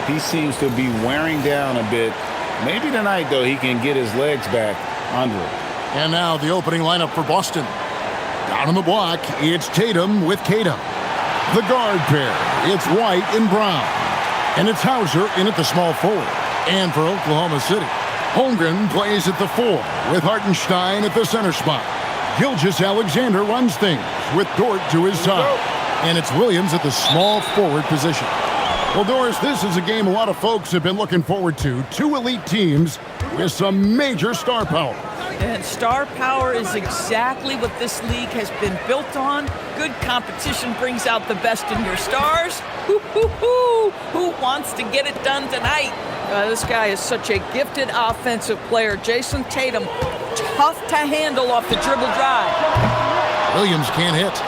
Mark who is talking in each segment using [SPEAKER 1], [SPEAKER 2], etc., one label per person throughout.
[SPEAKER 1] He seems to be wearing down a bit. Maybe tonight, though, he can get his legs back under it.
[SPEAKER 2] And now the opening lineup for Boston. Down on the block, it's Tatum with Tatum. The guard pair, it's White and Brown. And it's Hauser in at the small forward. And for Oklahoma City, Holmgren plays at the 4 with Hartenstein at the center spot. Gilgeous-Alexander runs things with Dort to his side. And it's Williams at the small forward position. Well, Doris, this is a game a lot of folks have been looking forward to. Two elite teams with some major star power.
[SPEAKER 3] And star power is exactly what this league has been built on. Good competition brings out the best in your stars. Who wants to get it done tonight? This guy is such a gifted offensive player. Jason Tatum, tough to handle off the dribble drive.
[SPEAKER 2] Williams can't hit.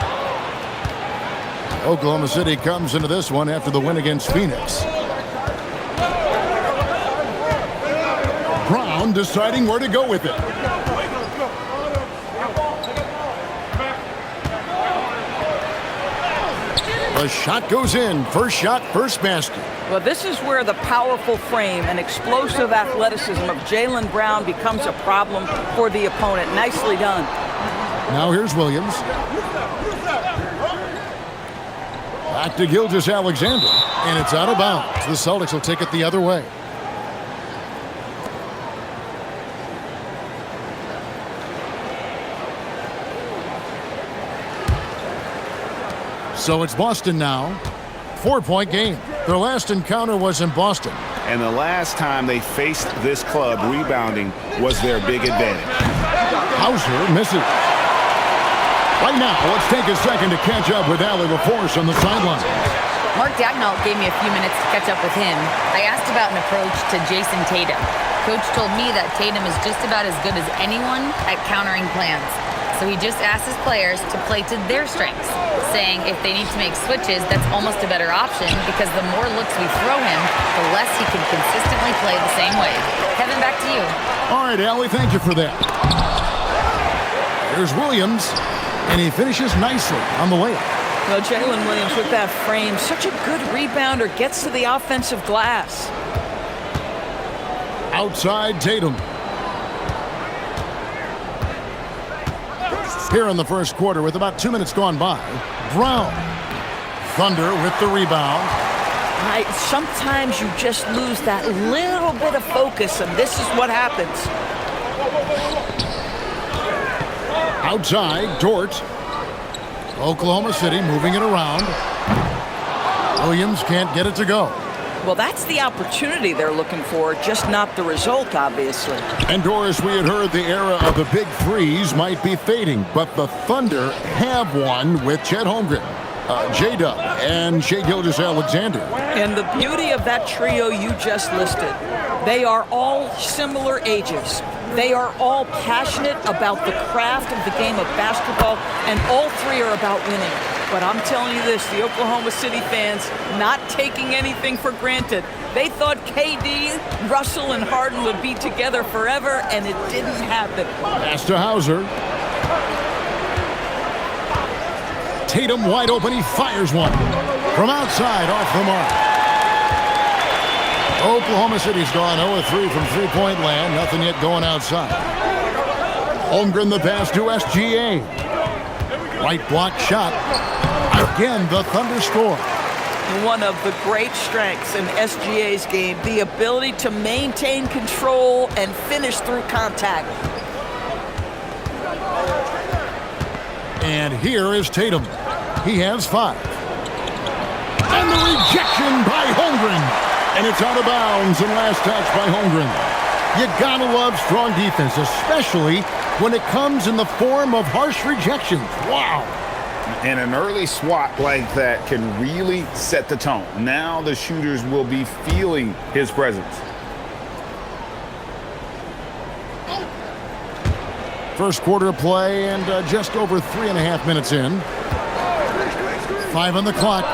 [SPEAKER 2] Oklahoma City comes into this one after the win against Phoenix. Brown deciding where to go with it. The shot goes in. First shot, first basket.
[SPEAKER 3] Well, this is where the powerful frame and explosive athleticism of Jaylen Brown becomes a problem for the opponent. Nicely done.
[SPEAKER 2] Now here's Williams. Back to Gilgeous-Alexander. And it's out of bounds. The Celtics will take it the other way. So it's Boston now. 4-point game. Their last encounter was in Boston.
[SPEAKER 1] And the last time they faced this club, rebounding was their big advantage.
[SPEAKER 2] Hauser misses. Right now, let's take a second to catch up with Allie LaForce on the sideline.
[SPEAKER 4] Mark Dagnall gave me a few minutes to catch up with him. I asked about an approach to Jason Tatum. Coach told me that Tatum is just about as good as anyone at countering plans. So he just asked his players to play to their strengths, saying if they need to make switches, that's almost a better option because the more looks we throw him, the less he can consistently play the same way. Kevin, back to you.
[SPEAKER 2] All right, Allie, thank you for that. There's Williams, and he finishes nicely on the layup.
[SPEAKER 3] Well, Jalen Williams with that frame, such a good rebounder, gets to the offensive glass.
[SPEAKER 2] Outside Tatum. Here in the first quarter with about 2 minutes gone by. Brown. Thunder with the rebound.
[SPEAKER 3] Sometimes you just lose that little bit of focus, and this is what happens.
[SPEAKER 2] Outside, Dort. Oklahoma City moving it around. Williams can't get it to go.
[SPEAKER 3] Well, that's the opportunity they're looking for, just not the result, obviously.
[SPEAKER 2] And Doris, we had heard the era of the big threes might be fading, but the Thunder have one with Chet Holmgren, J-Dub, and Shai Gilgeous-Alexander.
[SPEAKER 3] And the beauty of that trio you just listed, they are all similar ages. They are all passionate about the craft of the game of basketball, and all three are about winning. But I'm telling you this, the Oklahoma City fans not taking anything for granted. They thought KD, Russell, and Harden would be together forever, and it didn't happen.
[SPEAKER 2] Pass to Hauser. Tatum wide open, he fires one. From outside, off the mark. Oklahoma City's gone 0-3 from three-point land. Nothing yet going outside. Holmgren the pass to SGA. Right block shot. Again, the Thunder score.
[SPEAKER 3] One of the great strengths in SGA's game, the ability to maintain control and finish through contact.
[SPEAKER 2] And here is Tatum. He has 5. And the rejection by Holmgren. And it's out of bounds and last touch by Holmgren. You gotta love strong defense, especially when it comes in the form of harsh rejections. Wow.
[SPEAKER 1] And an early swat like that can really set the tone. Now the shooters will be feeling his presence.
[SPEAKER 2] First quarter of play and just over 3.5 minutes in. 5 on the clock.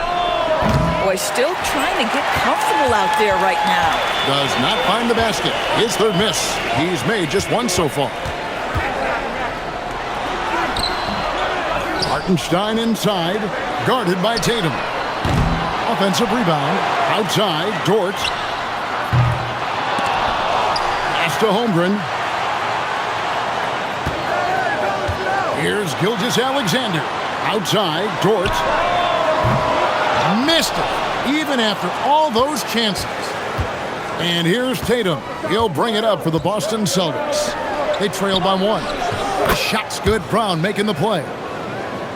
[SPEAKER 3] Boy, still trying to get comfortable out there right now.
[SPEAKER 2] Does not find the basket. His third miss. He's made just one so far. Hartenstein inside, guarded by Tatum. Offensive rebound. Outside. Dort. Pass to Holmgren. Here's Gilgeous-Alexander. Outside. Dort. Missed it, even after all those chances. And here's Tatum. He'll bring it up for the Boston Celtics. They trail by 1. The shot's good. Brown making the play.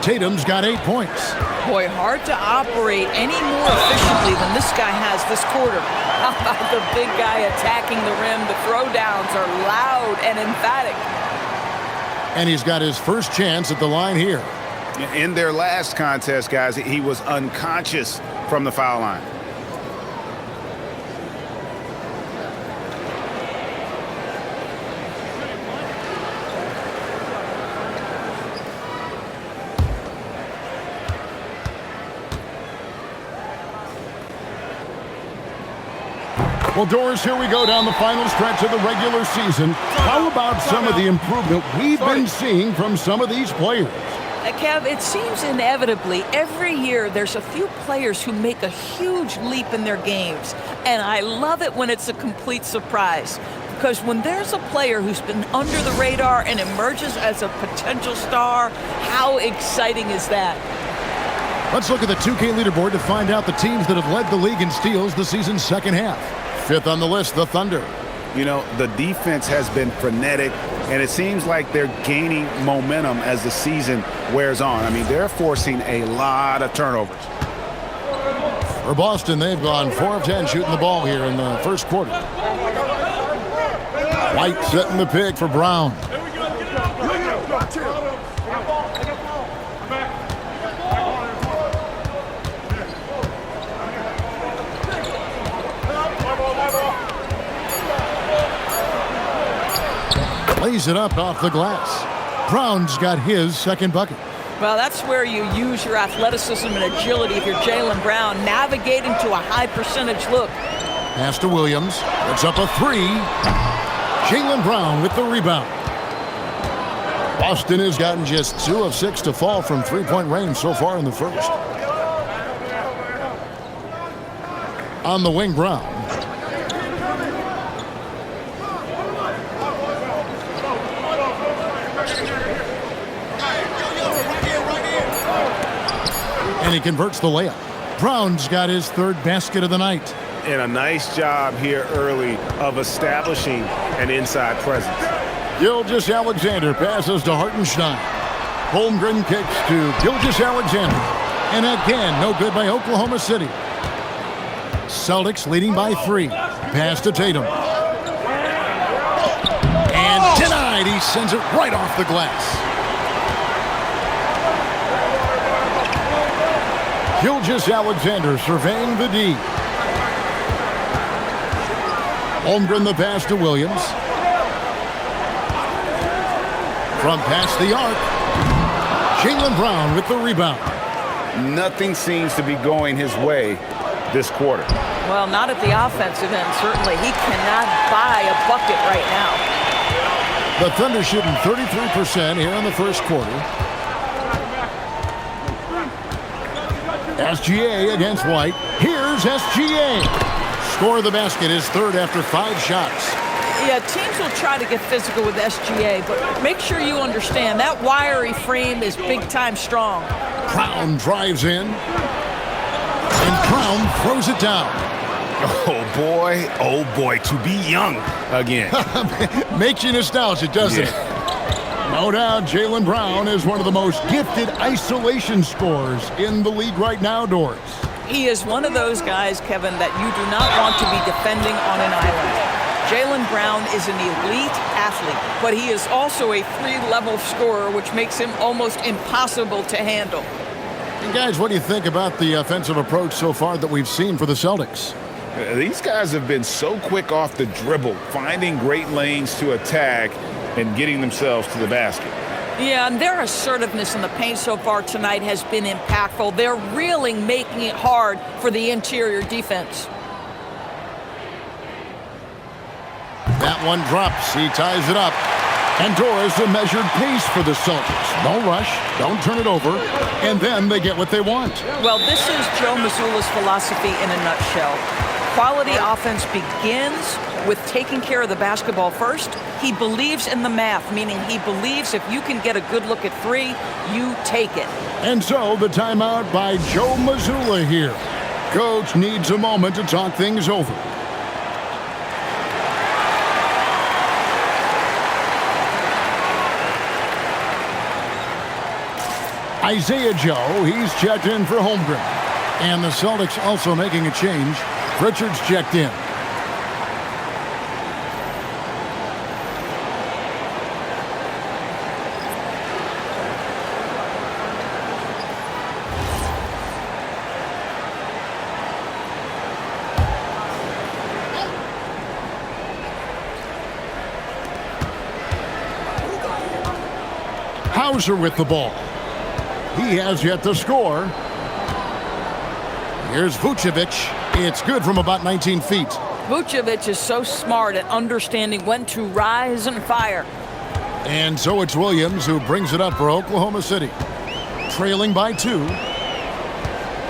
[SPEAKER 2] Tatum's got 8 points.
[SPEAKER 3] Boy, hard to operate any more efficiently than this guy has this quarter. How about the big guy attacking the rim? The throwdowns are loud and emphatic.
[SPEAKER 2] And he's got his first chance at the line here.
[SPEAKER 1] In their last contest, guys, he was unconscious from the foul line.
[SPEAKER 2] Well, Doris, here we go down the final stretch of the regular season. How about some of the improvement we've been seeing from some of these players?
[SPEAKER 3] Kev, it seems inevitably every year there's a few players who make a huge leap in their games. And I love it when it's a complete surprise. Because when there's a player who's been under the radar and emerges as a potential star, how exciting is that?
[SPEAKER 2] Let's look at the 2K leaderboard to find out the teams that have led the league in steals the season's second half. Fifth on the list, the Thunder.
[SPEAKER 1] You know, the defense has been frenetic, and it seems like they're gaining momentum as the season wears on. I mean, they're forcing a lot of turnovers.
[SPEAKER 2] For Boston, they've gone 4 of 10 shooting the ball here in the first quarter. White setting the pick for Brown. Lays it up off the glass. Brown's got his second bucket.
[SPEAKER 3] Well, that's where you use your athleticism and agility if you're Jaylen Brown, navigating to a high percentage look.
[SPEAKER 2] Pass to Williams. It's up a 3. Jaylen Brown with the rebound. Boston has gotten just 2 of 6 to fall from three-point range so far in the first. On the wing, Brown. And he converts the layup. Brown's got his third basket of the night.
[SPEAKER 1] And a nice job here early of establishing an inside presence.
[SPEAKER 2] Gilgeous-Alexander passes to Hartenstein. Holmgren kicks to Gilgeous-Alexander. And again, no good by Oklahoma City. Celtics leading by 3. Pass to Tatum. And denied. He sends it right off the glass. Gilgeous-Alexander surveying the D. Holmgren the pass to Williams. From past the arc. Jaylen Brown with the rebound.
[SPEAKER 1] Nothing seems to be going his way this quarter.
[SPEAKER 3] Well, not at the offensive end, certainly. He cannot buy a bucket right now.
[SPEAKER 2] The Thunder shooting 33% here in the first quarter. SGA against White. Here's SGA. Score of the basket is third after 5 shots.
[SPEAKER 3] Yeah, teams will try to get physical with SGA, but make sure you understand that wiry frame is big-time strong.
[SPEAKER 2] Brown drives in. And Brown throws it down.
[SPEAKER 1] Oh boy, to be young again.
[SPEAKER 2] Makes you nostalgic, doesn't it? No doubt, Jaylen Brown is one of the most gifted isolation scorers in the league right now, Doris.
[SPEAKER 3] He is one of those guys, Kevin, that you do not want to be defending on an island. Jaylen Brown is an elite athlete, but he is also a 3-level scorer, which makes him almost impossible to handle.
[SPEAKER 2] And guys, what do you think about the offensive approach so far that we've seen for the Celtics?
[SPEAKER 1] These guys have been so quick off the dribble, finding great lanes to attack and getting themselves to the basket.
[SPEAKER 3] Yeah, and their assertiveness in the paint so far tonight has been impactful. They're really making it hard for the interior defense.
[SPEAKER 2] That one drops. He ties it up. And Doris, a measured pace for the Celtics. No rush, don't turn it over, and then they get what they want.
[SPEAKER 3] Well, this is Joe Mazzulla's philosophy in a nutshell. Quality offense begins with taking care of the basketball first. He believes in the math, meaning he believes if you can get a good look at three, you take it.
[SPEAKER 2] And so the timeout by Joe Mazzulla here. Coach needs a moment to talk things over. Isaiah Joe, he's checked in for Holmgren. And the Celtics also making a change. Richards checked in. Hauser with the ball. He has yet to score. Here's Vucevic. It's good from about 19 feet.
[SPEAKER 3] Vucevic is so smart at understanding when to rise and fire.
[SPEAKER 2] And so it's Williams who brings it up for Oklahoma City. Trailing by 2.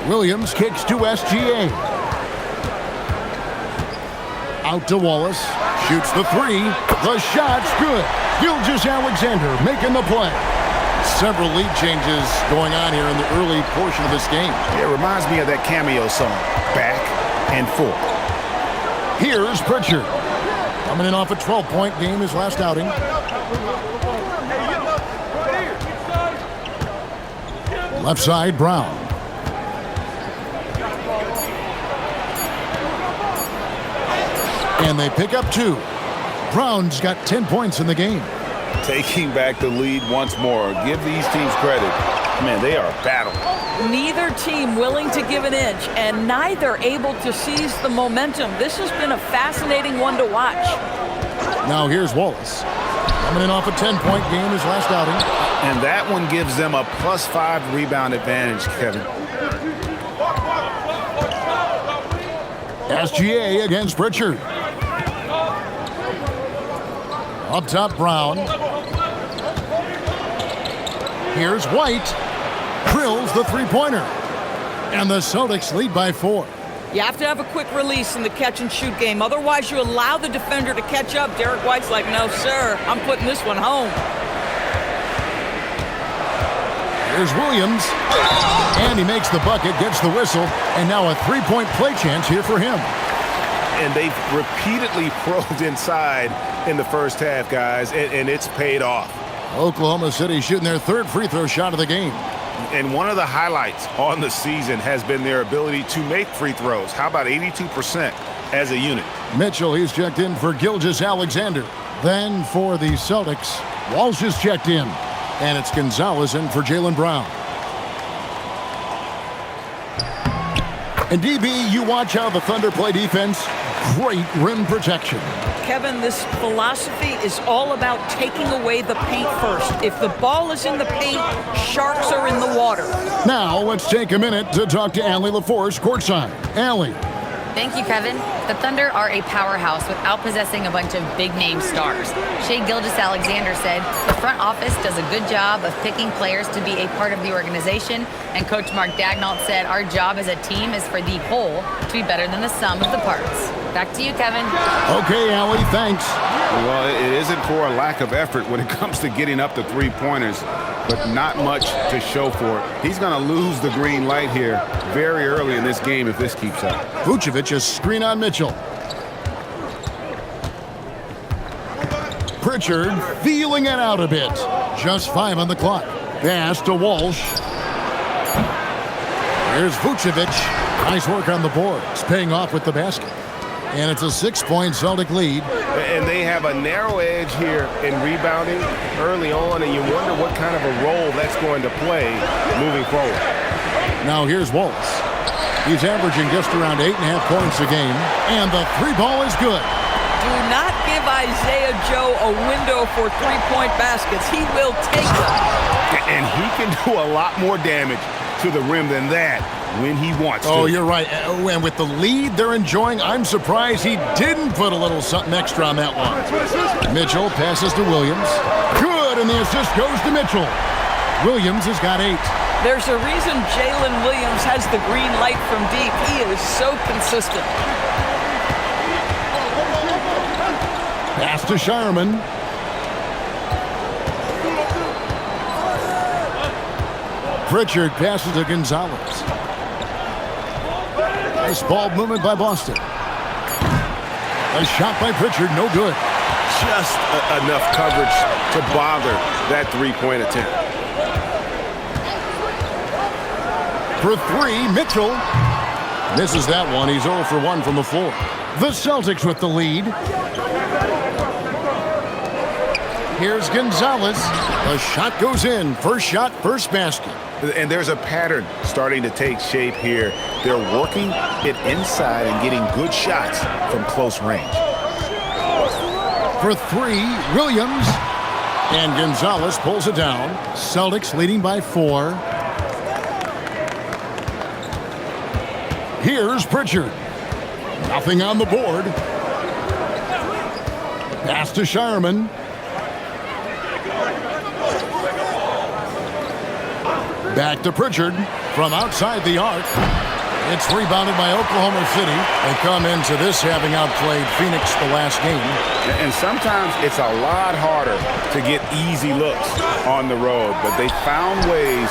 [SPEAKER 2] Williams kicks to SGA. Out to Wallace. Shoots the 3. The shot's good. Gilgeous-Alexander making the play. Several lead changes going on here in the early portion of this game.
[SPEAKER 1] It reminds me of that cameo song, Back and Forth.
[SPEAKER 2] Here's Pritchard. Coming in off a 12-point game his last outing. Left side, Brown. And they pick up 2. Brown's got 10 points in the game.
[SPEAKER 1] Taking back the lead once more. Give these teams credit. Man, they are battling.
[SPEAKER 3] Neither team willing to give an inch, and neither able to seize the momentum. This has been a fascinating one to watch.
[SPEAKER 2] Now here's Wallace. Coming in off a 10-point game his last outing.
[SPEAKER 1] And that one gives them a +5 rebound advantage, Kevin.
[SPEAKER 2] SGA against Pritchard. Up top, Brown. Here's White. Drills the three-pointer. And the Celtics lead by 4.
[SPEAKER 3] You have to have a quick release in the catch-and-shoot game. Otherwise, you allow the defender to catch up. Derek White's like, no, sir, I'm putting this one home.
[SPEAKER 2] Here's Williams. And he makes the bucket, gets the whistle, and now a three-point play chance here for him.
[SPEAKER 1] And they've repeatedly probed inside in the first half, guys, and it's paid off.
[SPEAKER 2] Oklahoma City shooting their 3rd free throw shot of the game.
[SPEAKER 1] And one of the highlights on the season has been their ability to make free throws. How about 82% as a unit?
[SPEAKER 2] Mitchell, he's checked in for Gilgeous-Alexander. Then for the Celtics, Walsh is checked in. And it's Gonzalez in for Jaylen Brown. And DB, you watch how the Thunder play defense. Great rim protection.
[SPEAKER 3] Kevin, this philosophy is all about taking away the paint first. If the ball is in the paint, sharks are in the water.
[SPEAKER 2] Now let's take a minute to talk to Allie LaForce courtside. Allie.
[SPEAKER 4] Thank you, Kevin. The Thunder are a powerhouse without possessing a bunch of big-name stars. Shai Gilgeous-Alexander said, the front office does a good job of picking players to be a part of the organization, and Coach Mark Daigneault said, our job as a team is for the whole to be better than the sum of the parts. Back to you, Kevin.
[SPEAKER 2] Okay, Allie, thanks.
[SPEAKER 1] Well, it isn't for a lack of effort when it comes to getting up the three-pointers, but not much to show for it. He's going to lose the green light here very early in this game if this keeps up.
[SPEAKER 2] Vucevic a screen on Mitchell. Pritchard feeling it out a bit. Just 5 on the clock. Pass to Walsh. Here's Vucevic. Nice work on the boards, paying off with the basket. And it's a 6-point Celtic lead.
[SPEAKER 1] And they have a narrow edge here in rebounding early on, and you wonder what kind of a role that's going to play moving forward.
[SPEAKER 2] Now here's Wallace. He's averaging just around 8.5 points a game, and the 3 ball is good.
[SPEAKER 3] Do not give Isaiah Joe a window for three-point baskets. He will take them.
[SPEAKER 1] And he can do a lot more damage to the rim than that when he wants to.
[SPEAKER 2] Oh, you're right. And with the lead they're enjoying, I'm surprised he didn't put a little something extra on that one. Mitchell passes to Williams. Good, and the assist goes to Mitchell. Williams has got 8.
[SPEAKER 3] There's a reason Jalen Williams has the green light from deep. He is so consistent.
[SPEAKER 2] Pass to Shireman. Pritchard passes to Gonzalez. Nice ball movement by Boston. A shot by Pritchard, no good.
[SPEAKER 5] Just enough coverage to bother that three-point attempt.
[SPEAKER 2] For 3, Mitchell. Misses that one. He's 0 for 1 from the floor. The Celtics with the lead. Here's Gonzalez. The shot goes in. First shot, first basket.
[SPEAKER 1] And there's a pattern starting to take shape here. They're working it inside and getting good shots from close range.
[SPEAKER 2] For 3, Williams. And Gonzalez pulls it down. Celtics leading by 4. Here's Pritchard. Nothing on the board. Pass to Shireman. Back to Pritchard from outside the arc. It's rebounded by Oklahoma City. They come into this having outplayed Phoenix the last game.
[SPEAKER 1] And sometimes it's a lot harder to get easy looks on the road, but they found ways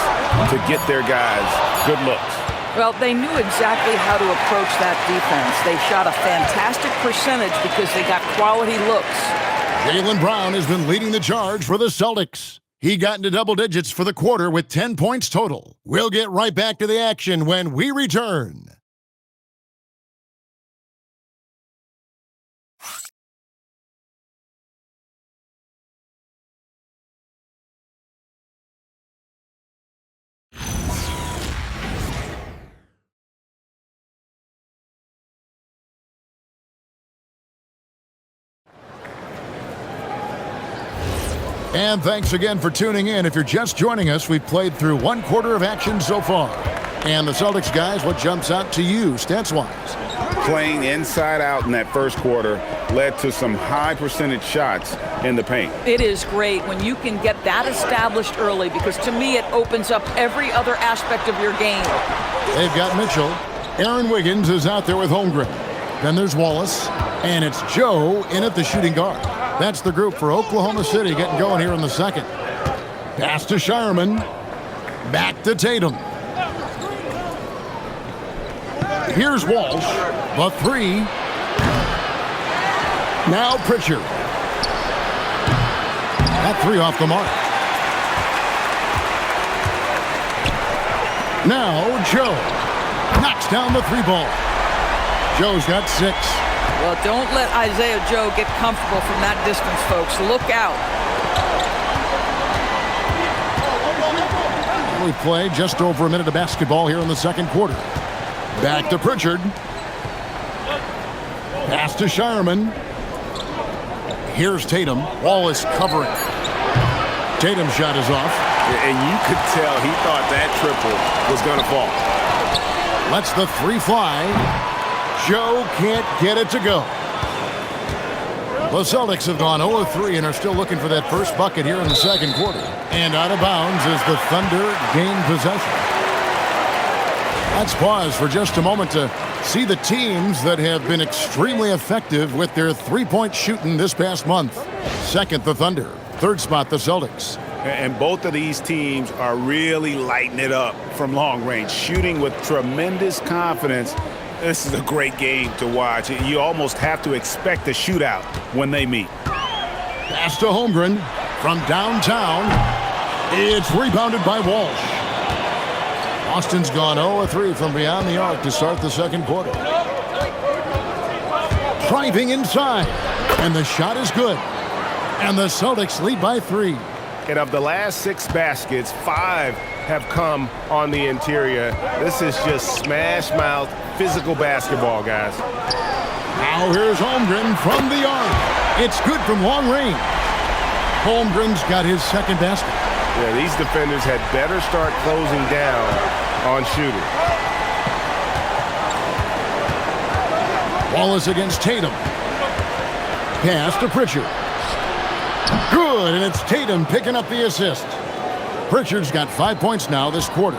[SPEAKER 1] to get their guys good looks.
[SPEAKER 3] Well, they knew exactly how to approach that defense. They shot a fantastic percentage because they got quality looks.
[SPEAKER 2] Jaylen Brown has been leading the charge for the Celtics. He got into double digits for the quarter with 10 points total. We'll get right back to the action when we return. And thanks again for tuning in. If you're just joining us, we've played through 1 quarter of action so far. And the Celtics guys, what jumps out to you stats-wise?
[SPEAKER 1] Playing inside out in that first quarter led to some high percentage shots in the paint.
[SPEAKER 3] It is great when you can get that established early because to me it opens up every other aspect of your game.
[SPEAKER 2] They've got Mitchell. Aaron Wiggins is out there with Holmgren. Then there's Wallace. And it's Joe in at the shooting guard. That's the group for Oklahoma City getting going here in the second. Pass to Shireman. Back to Tatum. Here's Walsh. The 3. Now Pritchard. That 3 off the mark. Now Joe. Knocks down the 3 ball. Joe's got 6.
[SPEAKER 3] Well, don't let Isaiah Joe get comfortable from that distance, folks. Look out.
[SPEAKER 2] We played just over a minute of basketball here in the second quarter. Back to Pritchard. Pass to Shireman. Here's Tatum. Wallace covering. Tatum's shot is off.
[SPEAKER 5] And you could tell he thought that triple was going to fall.
[SPEAKER 2] Lets the 3 fly. Joe can't get it to go. The Celtics have gone 0-3 and are still looking for that first bucket here in the second quarter. And out of bounds as the Thunder gain possession. Let's pause for just a moment to see the teams that have been extremely effective with their 3-point shooting this past month. Second, the Thunder. Third spot, the Celtics.
[SPEAKER 1] And both of these teams are really lighting it up from long range, shooting with tremendous confidence. This is a great game to watch. You almost have to expect a shootout when they meet.
[SPEAKER 2] Pass to Holmgren from downtown. It's rebounded by Walsh. Boston's gone 0-3 from beyond the arc to start the second quarter. Driving inside. And the shot is good. And the Celtics lead by 3.
[SPEAKER 5] And of the last 6 baskets, 5 have come on the interior. This is just smash-mouth physical basketball, guys.
[SPEAKER 2] Now here's Holmgren from the arc. It's good from long range. Holmgren's got his second basket.
[SPEAKER 5] Yeah, these defenders had better start closing down on shooting.
[SPEAKER 2] Wallace against Tatum. Pass to Pritchard. Good, and it's Tatum picking up the assist. Pritchard's got 5 points now this quarter.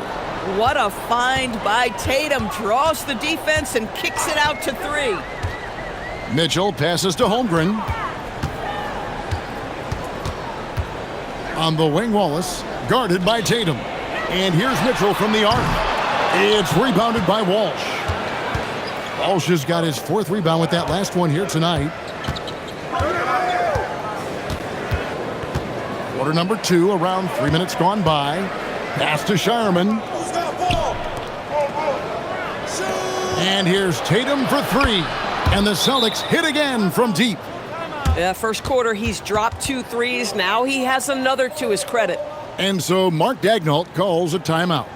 [SPEAKER 3] What a find by Tatum. Draws the defense and kicks it out to 3.
[SPEAKER 2] Mitchell passes to Holmgren. On the wing, Wallace, guarded by Tatum. And here's Mitchell from the arc. It's rebounded by Walsh. Walsh has got his 4th rebound with that last one here tonight. Quarter number 2, around 3 minutes gone by. Pass to Shireman. And here's Tatum for 3. And the Celtics hit again from deep.
[SPEAKER 6] Yeah, first quarter, he's dropped 2 threes. Now he has another to his credit.
[SPEAKER 2] And so Mark Daigneault calls a timeout.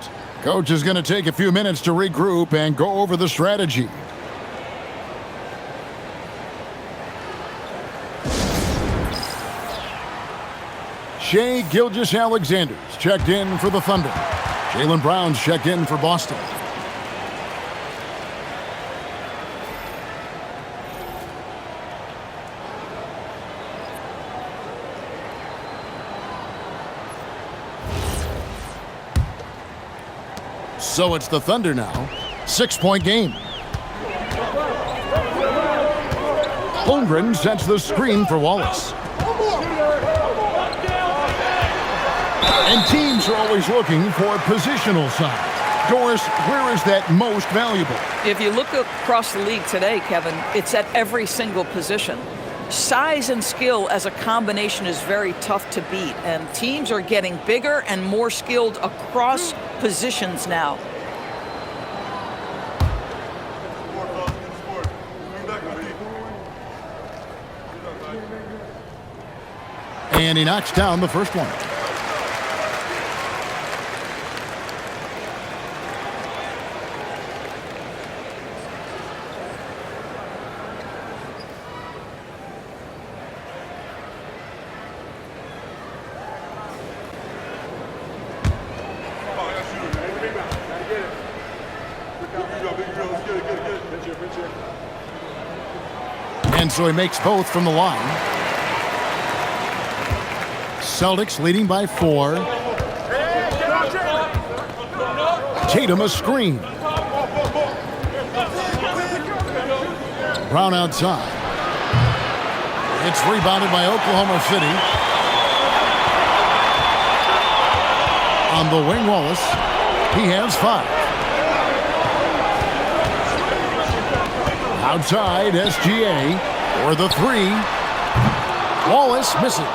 [SPEAKER 2] Coach is going to take a few minutes to regroup and go over the strategy. Shai Gilgeous-Alexander's checked in for the Thunder. Jaylen Brown's checked in for Boston. So it's the Thunder now. 6-point game. Holmgren sets the screen for Wallace. And teams are always looking for positional size. Doris, where is that most valuable?
[SPEAKER 3] If you look across the league today, Kevin, it's at every single position. Size and skill as a combination is very tough to beat, and teams are getting bigger and more skilled across positions now.
[SPEAKER 2] And he knocks down the first one. And so he makes both from the line. Celtics leading by 4. Tatum a screen. Brown outside. It's rebounded by Oklahoma City. On the wing, Wallace. He has 5. Outside, SGA for the 3. Wallace misses.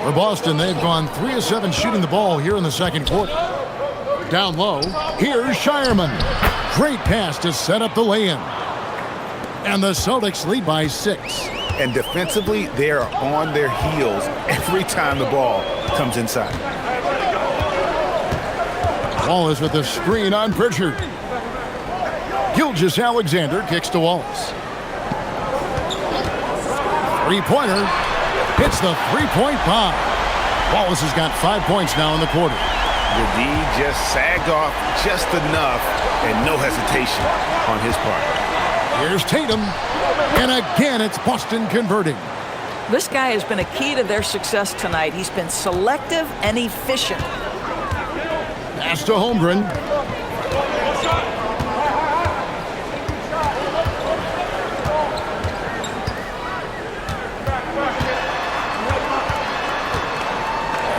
[SPEAKER 2] For Boston, they've gone 3 of 7 shooting the ball here in the second quarter. Down low, here's Shireman. Great pass to set up the lay-in. And the Celtics lead by 6.
[SPEAKER 1] And defensively, they are on their heels every time the ball comes inside.
[SPEAKER 2] Wallace with the screen on Pritchard. Gilgeous-Alexander kicks to Wallace. Three-pointer. Hits the three-point bomb. Wallace has got 5 points now in the quarter.
[SPEAKER 1] The D just sagged off just enough and no hesitation on his part.
[SPEAKER 2] Here's Tatum. And again, it's Boston converting.
[SPEAKER 3] This guy has been a key to their success tonight. He's been selective and efficient.
[SPEAKER 2] Pass to Holmgren.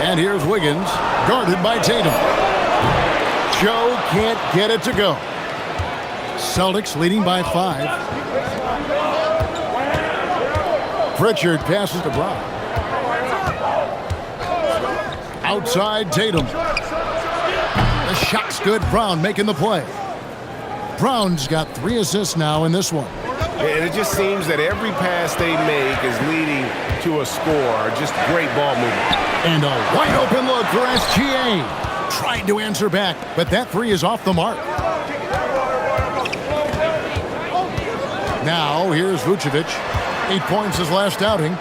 [SPEAKER 2] And here's Wiggins, guarded by Tatum. Joe can't get it to go. Celtics leading by 5. Pritchard passes to Brown. Outside Tatum. The shot's good. Brown making the play. Brown's got 3 assists now in this one.
[SPEAKER 5] And it just seems that every pass they make is leading to a score. Just great ball movement.
[SPEAKER 2] And a wide open look for SGA. Tried to answer back, but that 3 is off the mark. Now here's Vucevic. 8 points his last outing.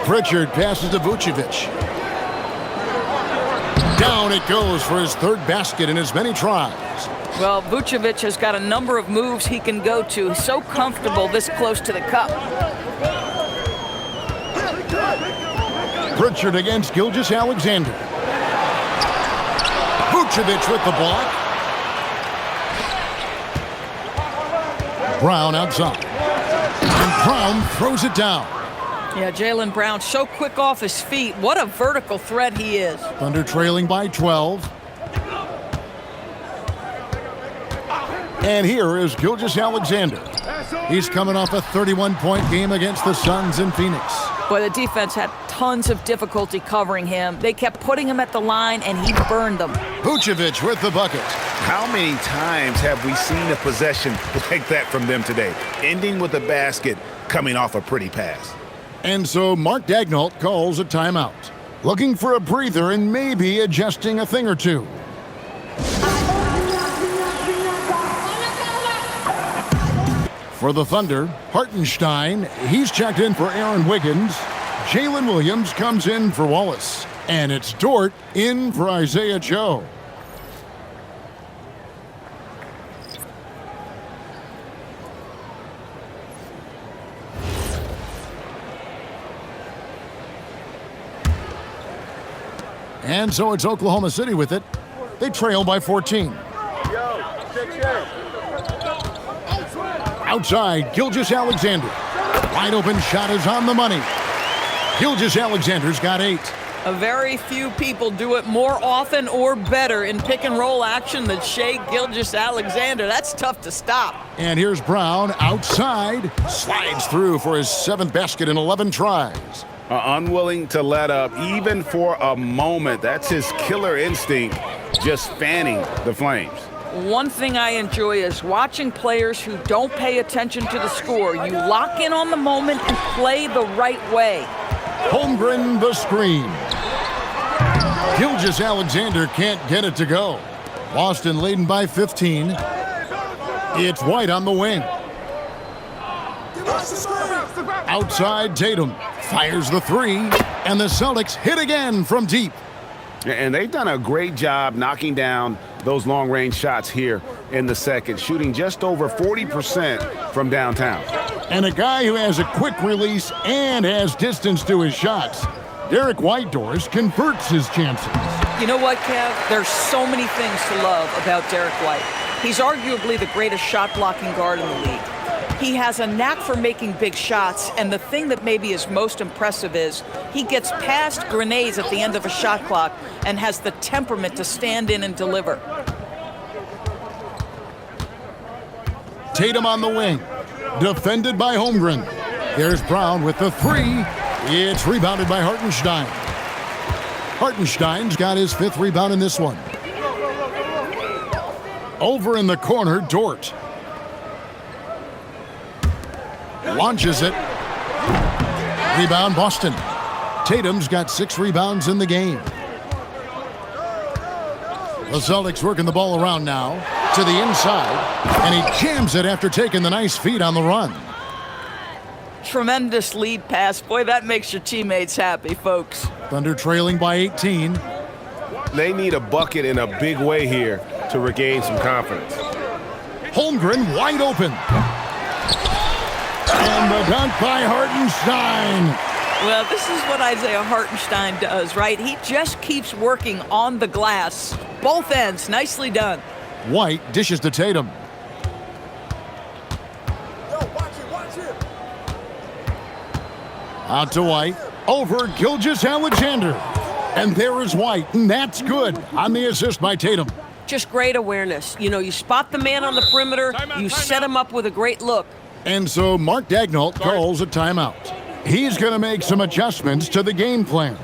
[SPEAKER 2] Pritchard passes to Vucevic. Down it goes for his third basket in as many tries.
[SPEAKER 3] Well, Vucevic has got a number of moves he can go to. He's so comfortable this close to the cup.
[SPEAKER 2] Pritchard against Gilgeous-Alexander. Vucevic with the block. Brown outside. And Brown throws it down.
[SPEAKER 3] Yeah, Jaylen Brown so quick off his feet. What a vertical threat he is.
[SPEAKER 2] Thunder trailing by 12. And here is Gilgeous-Alexander. He's coming off a 31-point game against the Suns in Phoenix.
[SPEAKER 3] Boy, the defense had tons of difficulty covering him. They kept putting him at the line, and he burned them.
[SPEAKER 2] Vucevic with the bucket.
[SPEAKER 1] How many times have we seen a possession like that from them today? Ending with a basket, coming off a pretty pass.
[SPEAKER 2] And so Mark Daigneault calls a timeout. Looking for a breather and maybe adjusting a thing or two. For the Thunder, Hartenstein, he's checked in for Aaron Wiggins. Jalen Williams comes in for Wallace. And it's Dort in for Isaiah Joe. And so it's Oklahoma City with it. They trail by 14. Outside, Gilgeous-Alexander. Wide open shot is on the money. Gilgeous-Alexander's got 8.
[SPEAKER 3] A very few people do it more often or better in pick and roll action than Shai Gilgeous-Alexander. That's tough to stop.
[SPEAKER 2] And here's Brown outside. Slides through for his 7th basket in 11 tries.
[SPEAKER 1] Unwilling to let up even for a moment. That's his killer instinct, just fanning the flames.
[SPEAKER 3] One thing I enjoy is watching players who don't pay attention to the score. You lock in on the moment and play the right way.
[SPEAKER 2] Holmgren the screen. Gilgeous-Alexander can't get it to go. Boston leading by 15. It's White on the wing. Outside, Tatum fires the 3, and the Celtics hit again from deep.
[SPEAKER 1] And they've done a great job knocking down those long-range shots here in the second, shooting just over 40% from downtown.
[SPEAKER 2] And a guy who has a quick release and has distance to his shots. Derek Whitehorse converts his chances.
[SPEAKER 3] You know what, Kev? There's so many things to love about Derek White. He's arguably the greatest shot-blocking guard in the league. He has a knack for making big shots, and the thing that maybe is most impressive is he gets past grenades at the end of a shot clock and has the temperament to stand in and deliver.
[SPEAKER 2] Tatum on the wing, defended by Holmgren. There's Brown with the 3. It's rebounded by Hartenstein. Hartenstein's got his 5th rebound in this one. Over in the corner, Dort. Launches it. Rebound, Boston. Tatum's got 6 rebounds in the game. The Celtics working the ball around now to the inside, and he jams it after taking the nice feed on the run.
[SPEAKER 3] Tremendous lead pass. Boy, that makes your teammates happy, folks.
[SPEAKER 2] Thunder trailing by 18.
[SPEAKER 5] They need a bucket in a big way here to regain some confidence.
[SPEAKER 2] Holmgren wide open. And the dunk by Hartenstein.
[SPEAKER 3] Well, this is what Isaiah Hartenstein does, right? He just keeps working on the glass. Both ends, nicely done.
[SPEAKER 2] White dishes to Tatum. Out to White. Over Gilgeous-Alexander. And there is White, and that's good on the assist by Tatum.
[SPEAKER 6] Just great awareness. You know, you spot the man on the perimeter, you set him up with a great look.
[SPEAKER 2] And so Mark Daigneault calls a timeout. He's going to make some adjustments to the game plan.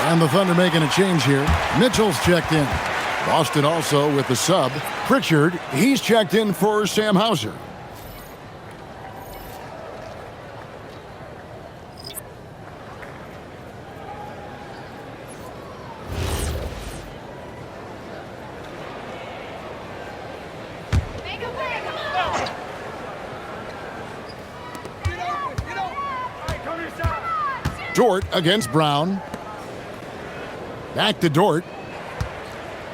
[SPEAKER 2] And the Thunder making a change here. Mitchell's checked in. Boston also with the sub. Pritchard, he's checked in for Sam Hauser. Dort against Brown. Back to Dort.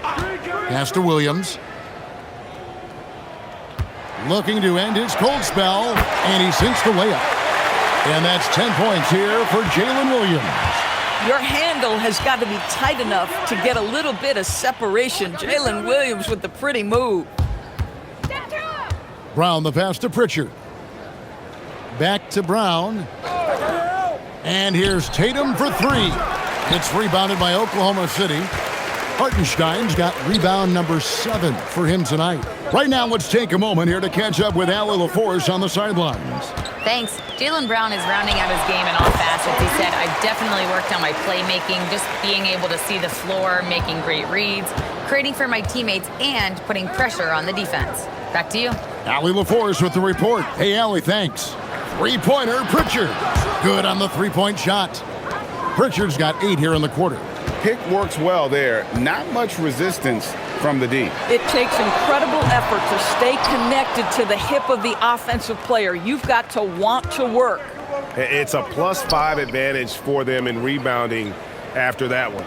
[SPEAKER 2] Pass to Williams. Looking to end his cold spell, and he sinks the layup. And that's 10 points here for Jalen Williams.
[SPEAKER 3] Your handle has got to be tight enough to get a little bit of separation. Jalen Williams with the pretty move.
[SPEAKER 2] Brown the pass to Pritchard. Back to Brown. And here's Tatum for three. It's rebounded by Oklahoma City. Hartenstein's got rebound number 7 for him tonight. Right now, let's take a moment here to catch up with Allie LaForce on the sidelines.
[SPEAKER 4] Thanks. Jalen Brown is rounding out his game in all facets. He said, I've definitely worked on my playmaking, just being able to see the floor, making great reads, creating for my teammates, and putting pressure on the defense. Back to you.
[SPEAKER 2] Allie LaForce with the report. Hey, Allie, thanks. Three-pointer, Pritchard. Good on the three-point shot. Pritchard's got 8 here in the quarter.
[SPEAKER 1] Pick works well there. Not much resistance from the D.
[SPEAKER 3] It takes incredible effort to stay connected to the hip of the offensive player. You've got to want to work.
[SPEAKER 5] It's a +5 advantage for them in rebounding after that one.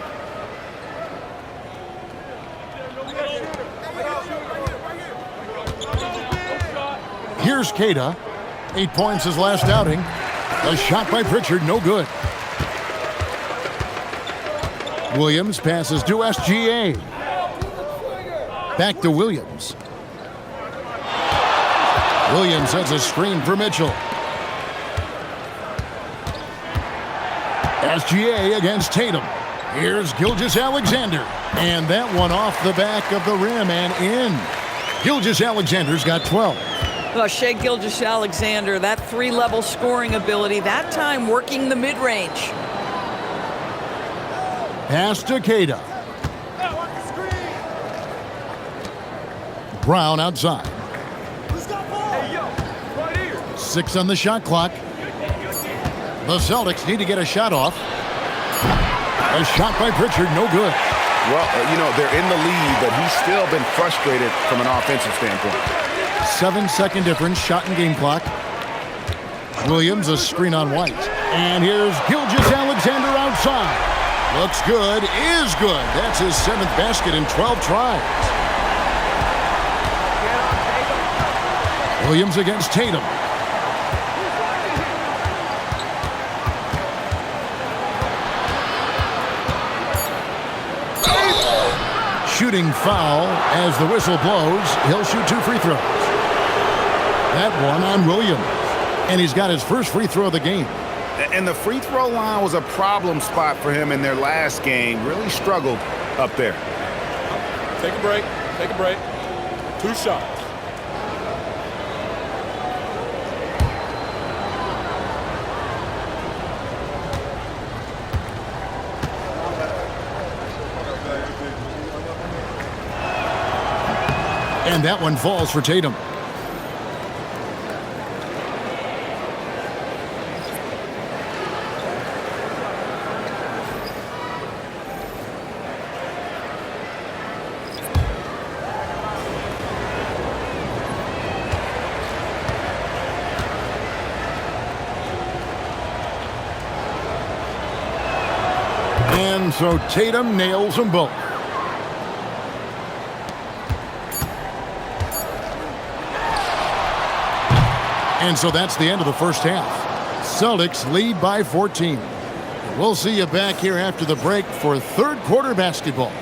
[SPEAKER 2] Here's Queta. 8 points his last outing. A shot by Pritchard, no good. Williams passes to SGA. Back to Williams. Williams sets a screen for Mitchell. SGA against Tatum. Here's Gilgeous-Alexander. And that one off the back of the rim and in. Gilgeous-Alexander's got 12.
[SPEAKER 3] Well, Shai Gilgeous-Alexander, that 3-level scoring ability, that time working the mid-range.
[SPEAKER 2] Pass to Queta. Brown outside. 6 on the shot clock. The Celtics need to get a shot off. A shot by Pritchard, no good.
[SPEAKER 1] Well, they're in the lead, but he's still been frustrated from an offensive standpoint.
[SPEAKER 2] 7-second difference, shot and game clock. Williams, a screen on White. And here's Gilgeous-Alexander outside. Looks good, is good. That's his 7th basket in 12 tries. Williams against Tatum. Shooting foul as the whistle blows. He'll shoot 2 free throws. That one on Williams. And he's got his first free throw of the game.
[SPEAKER 1] And the free throw line was a problem spot for him in their last game. Really struggled up there.
[SPEAKER 7] Take a break. Take a break. 2 shots.
[SPEAKER 2] And that one falls for Tatum. And so Tatum nails them both. And so that's the end of the first half. Celtics lead by 14. We'll see you back here after the break for third quarter basketball.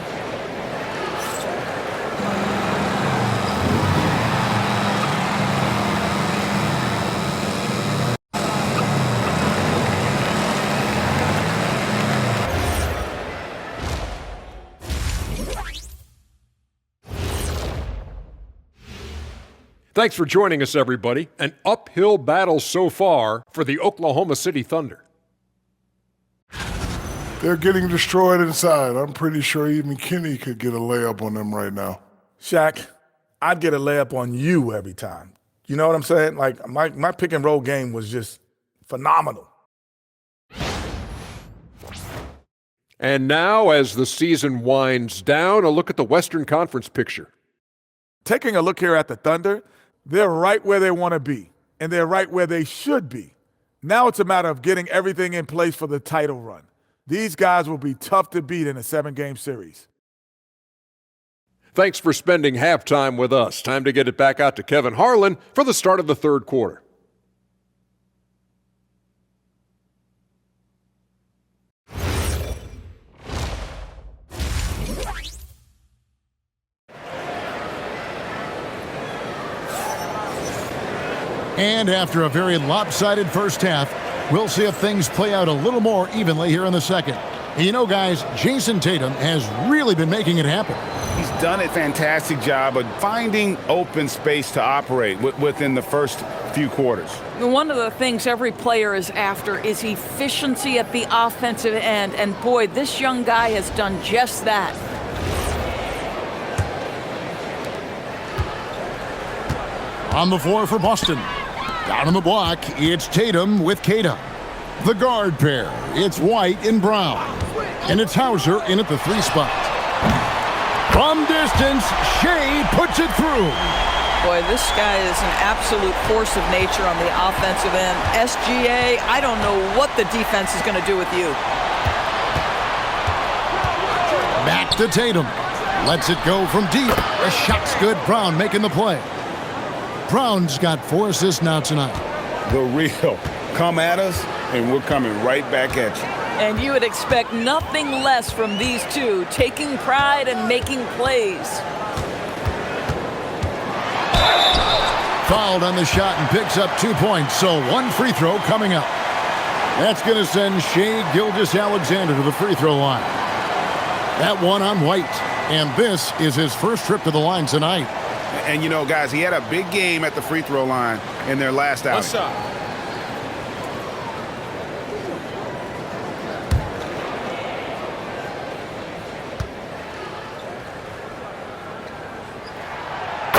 [SPEAKER 7] Thanks for joining us, everybody. An uphill battle so far for the Oklahoma City Thunder.
[SPEAKER 8] They're getting destroyed inside. I'm pretty sure even Kenny could get a layup on them right now.
[SPEAKER 9] Shaq, I'd get a layup on you every time. You know what I'm saying? Like, my pick and roll game was just phenomenal.
[SPEAKER 7] And now, as the season winds down, a look at the Western Conference picture.
[SPEAKER 9] Taking a look here at the Thunder, they're right where they want to be, and they're right where they should be. Now it's a matter of getting everything in place for the title run. These guys will be tough to beat in a 7-game series.
[SPEAKER 7] Thanks for spending halftime with us. Time to get it back out to Kevin Harlan for the start of the third quarter.
[SPEAKER 2] And after a very lopsided first half, we'll see if things play out a little more evenly here in the second. And you know, guys, Jason Tatum has really been making it happen.
[SPEAKER 1] He's done a fantastic job of finding open space to operate within the first few quarters.
[SPEAKER 3] One of the things every player is after is efficiency at the offensive end. And boy, this young guy has done just that.
[SPEAKER 2] On the floor for Boston. Down on the block, it's Tatum with Tatum. The guard pair, it's White and Brown. And it's Hauser in at the 3 spot. From distance, Shea puts it through.
[SPEAKER 3] Boy, this guy is an absolute force of nature on the offensive end. SGA, I don't know what the defense is going to do with you.
[SPEAKER 2] Back to Tatum. Lets it go from deep. The shot's good. Brown making the play. Brown's got 4 assists now tonight.
[SPEAKER 1] The real. Come at us, and we're coming right back at you.
[SPEAKER 3] And you would expect nothing less from these two, taking pride and making plays.
[SPEAKER 2] Fouled on the shot and picks up 2 points, so 1 free throw coming up. That's going to send Shea Gilgeous-Alexander to the free throw line. That one on White, and this is his first trip to the line tonight.
[SPEAKER 1] And, you know, guys, he had a big game at the free throw line in their last outing.
[SPEAKER 5] What's up?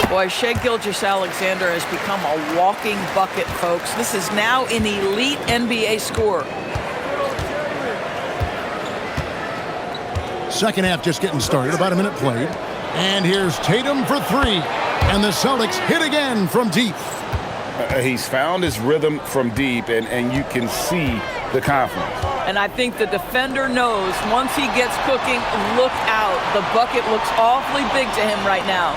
[SPEAKER 3] Boy, Shea Gilgeous-Alexander has become a walking bucket, folks. This is now an elite NBA scorer.
[SPEAKER 2] Second half just getting started, about a minute played. And here's Tatum for 3. And the Celtics hit again from deep.
[SPEAKER 1] He's found his rhythm from deep, and you can see the confidence.
[SPEAKER 3] And I think the defender knows once he gets cooking, look out. The bucket looks awfully big to him right now.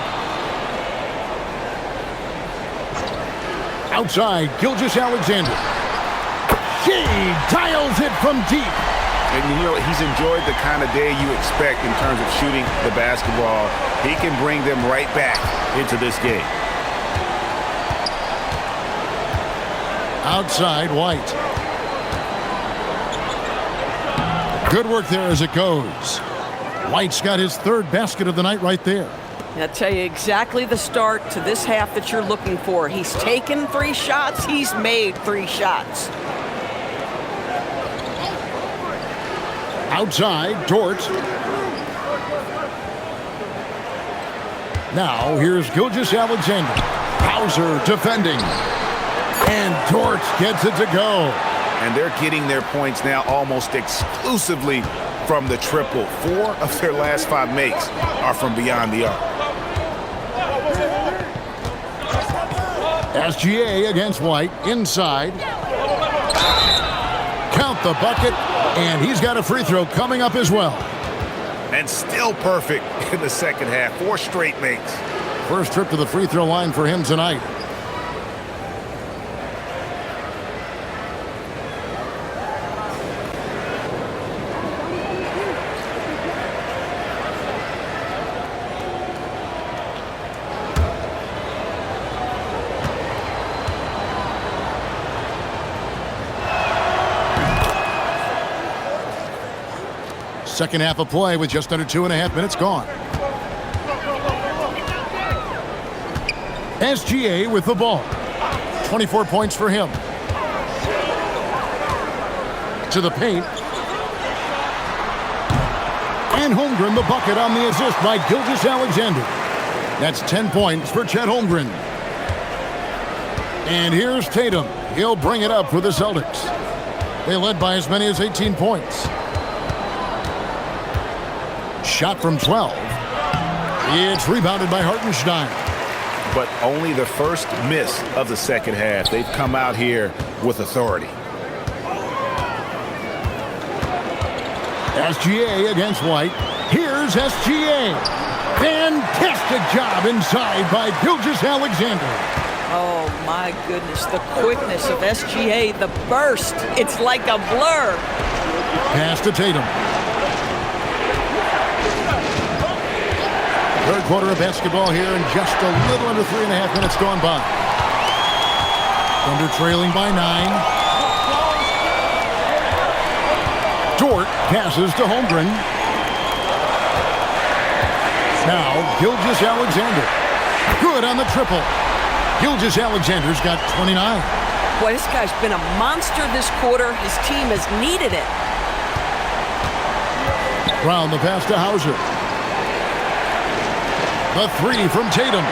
[SPEAKER 2] Outside, Gilgeous-Alexander. She dials it from deep.
[SPEAKER 1] And, you know, he's enjoyed the kind of day you expect in terms of shooting the basketball. He can bring them right back into this game.
[SPEAKER 2] Outside, White. Good work there as it goes. White's got his 3rd basket of the night right there.
[SPEAKER 3] I'll tell you exactly the start to this half that you're looking for. He's taken 3 shots. He's made 3 shots.
[SPEAKER 2] Outside, Dort. Now, here's Gilgeous-Alexander. Hauser defending. And Dort gets it to go.
[SPEAKER 1] And they're getting their points now almost exclusively from the triple. 4 of their last 5 makes are from beyond the arc.
[SPEAKER 2] SGA against White, inside. Count the bucket, and he's got a free throw coming up as well.
[SPEAKER 1] And still perfect in the second half. 4 straight makes.
[SPEAKER 2] First trip to the free throw line for him tonight. Second half of play with just under 2.5 minutes gone. SGA with the ball. 24 points for him. To the paint. And Holmgren the bucket on the assist by Gilgeous-Alexander. That's 10 points for Chet Holmgren. And here's Tatum. He'll bring it up for the Celtics. They led by as many as 18 points. Shot from 12. It's rebounded by Hartenstein.
[SPEAKER 1] But only the first miss of the second half. They've come out here with authority.
[SPEAKER 2] SGA against White. Here's SGA. Fantastic job inside by Gilgeous-Alexander.
[SPEAKER 3] Oh, my goodness. The quickness of SGA, the burst. It's like a blur.
[SPEAKER 2] Pass to Tatum. Third quarter of basketball here, and just a little under 3.5 minutes gone by. Thunder trailing by 9. Dort passes to Holmgren. Now, Gilgeous-Alexander. Good on the triple. Gilgeous-Alexander's got 29.
[SPEAKER 6] Boy, this guy's been a monster this quarter. His team has needed it.
[SPEAKER 2] Brown the pass to Hauser. The three from Tatum.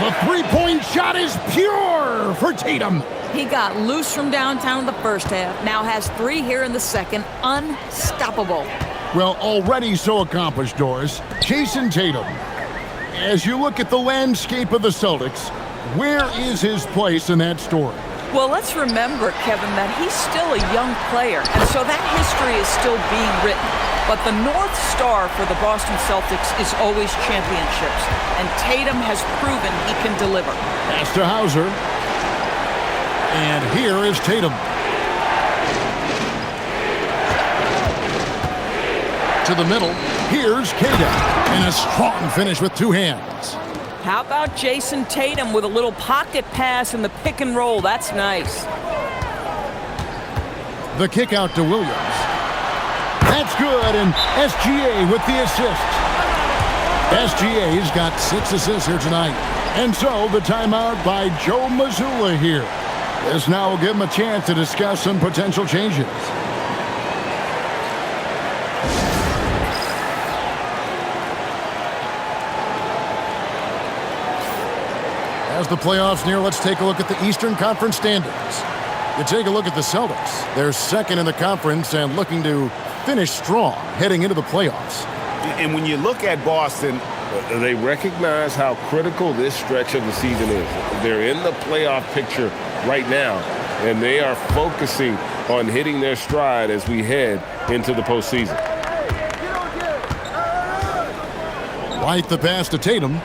[SPEAKER 2] The three-point shot is pure for Tatum.
[SPEAKER 3] He got loose from downtown in the first half. Now has 3 here in the second. Unstoppable.
[SPEAKER 2] Well, already so accomplished, Doris. Jason Tatum. As you look at the landscape of the Celtics, where is his place in that story?
[SPEAKER 3] Well, let's remember, Kevin, that he's still a young player, and so that history is still being written. But the North Star for the Boston Celtics is always championships, and Tatum has proven he can deliver.
[SPEAKER 2] Pass to Hauser. And here is Tatum. To the middle. Here's Kata. And a strong finish with 2 hands.
[SPEAKER 6] How about Jason Tatum with a little pocket pass in the pick and roll? That's nice.
[SPEAKER 2] The kick out to Williams. That's good, and SGA with the assist. SGA's got 6 assists here tonight. And so the timeout by Joe Mazzulla here. This now will give him a chance to discuss some potential changes. As the playoffs near, let's take a look at the Eastern Conference standings. You take a look at the Celtics. They're second in the conference and looking to finish strong heading into the playoffs.
[SPEAKER 5] And when you look at Boston, they recognize how critical this stretch of the season is. They're in the playoff picture right now, and they are focusing on hitting their stride as we head into the postseason.
[SPEAKER 2] White the pass to Tatum.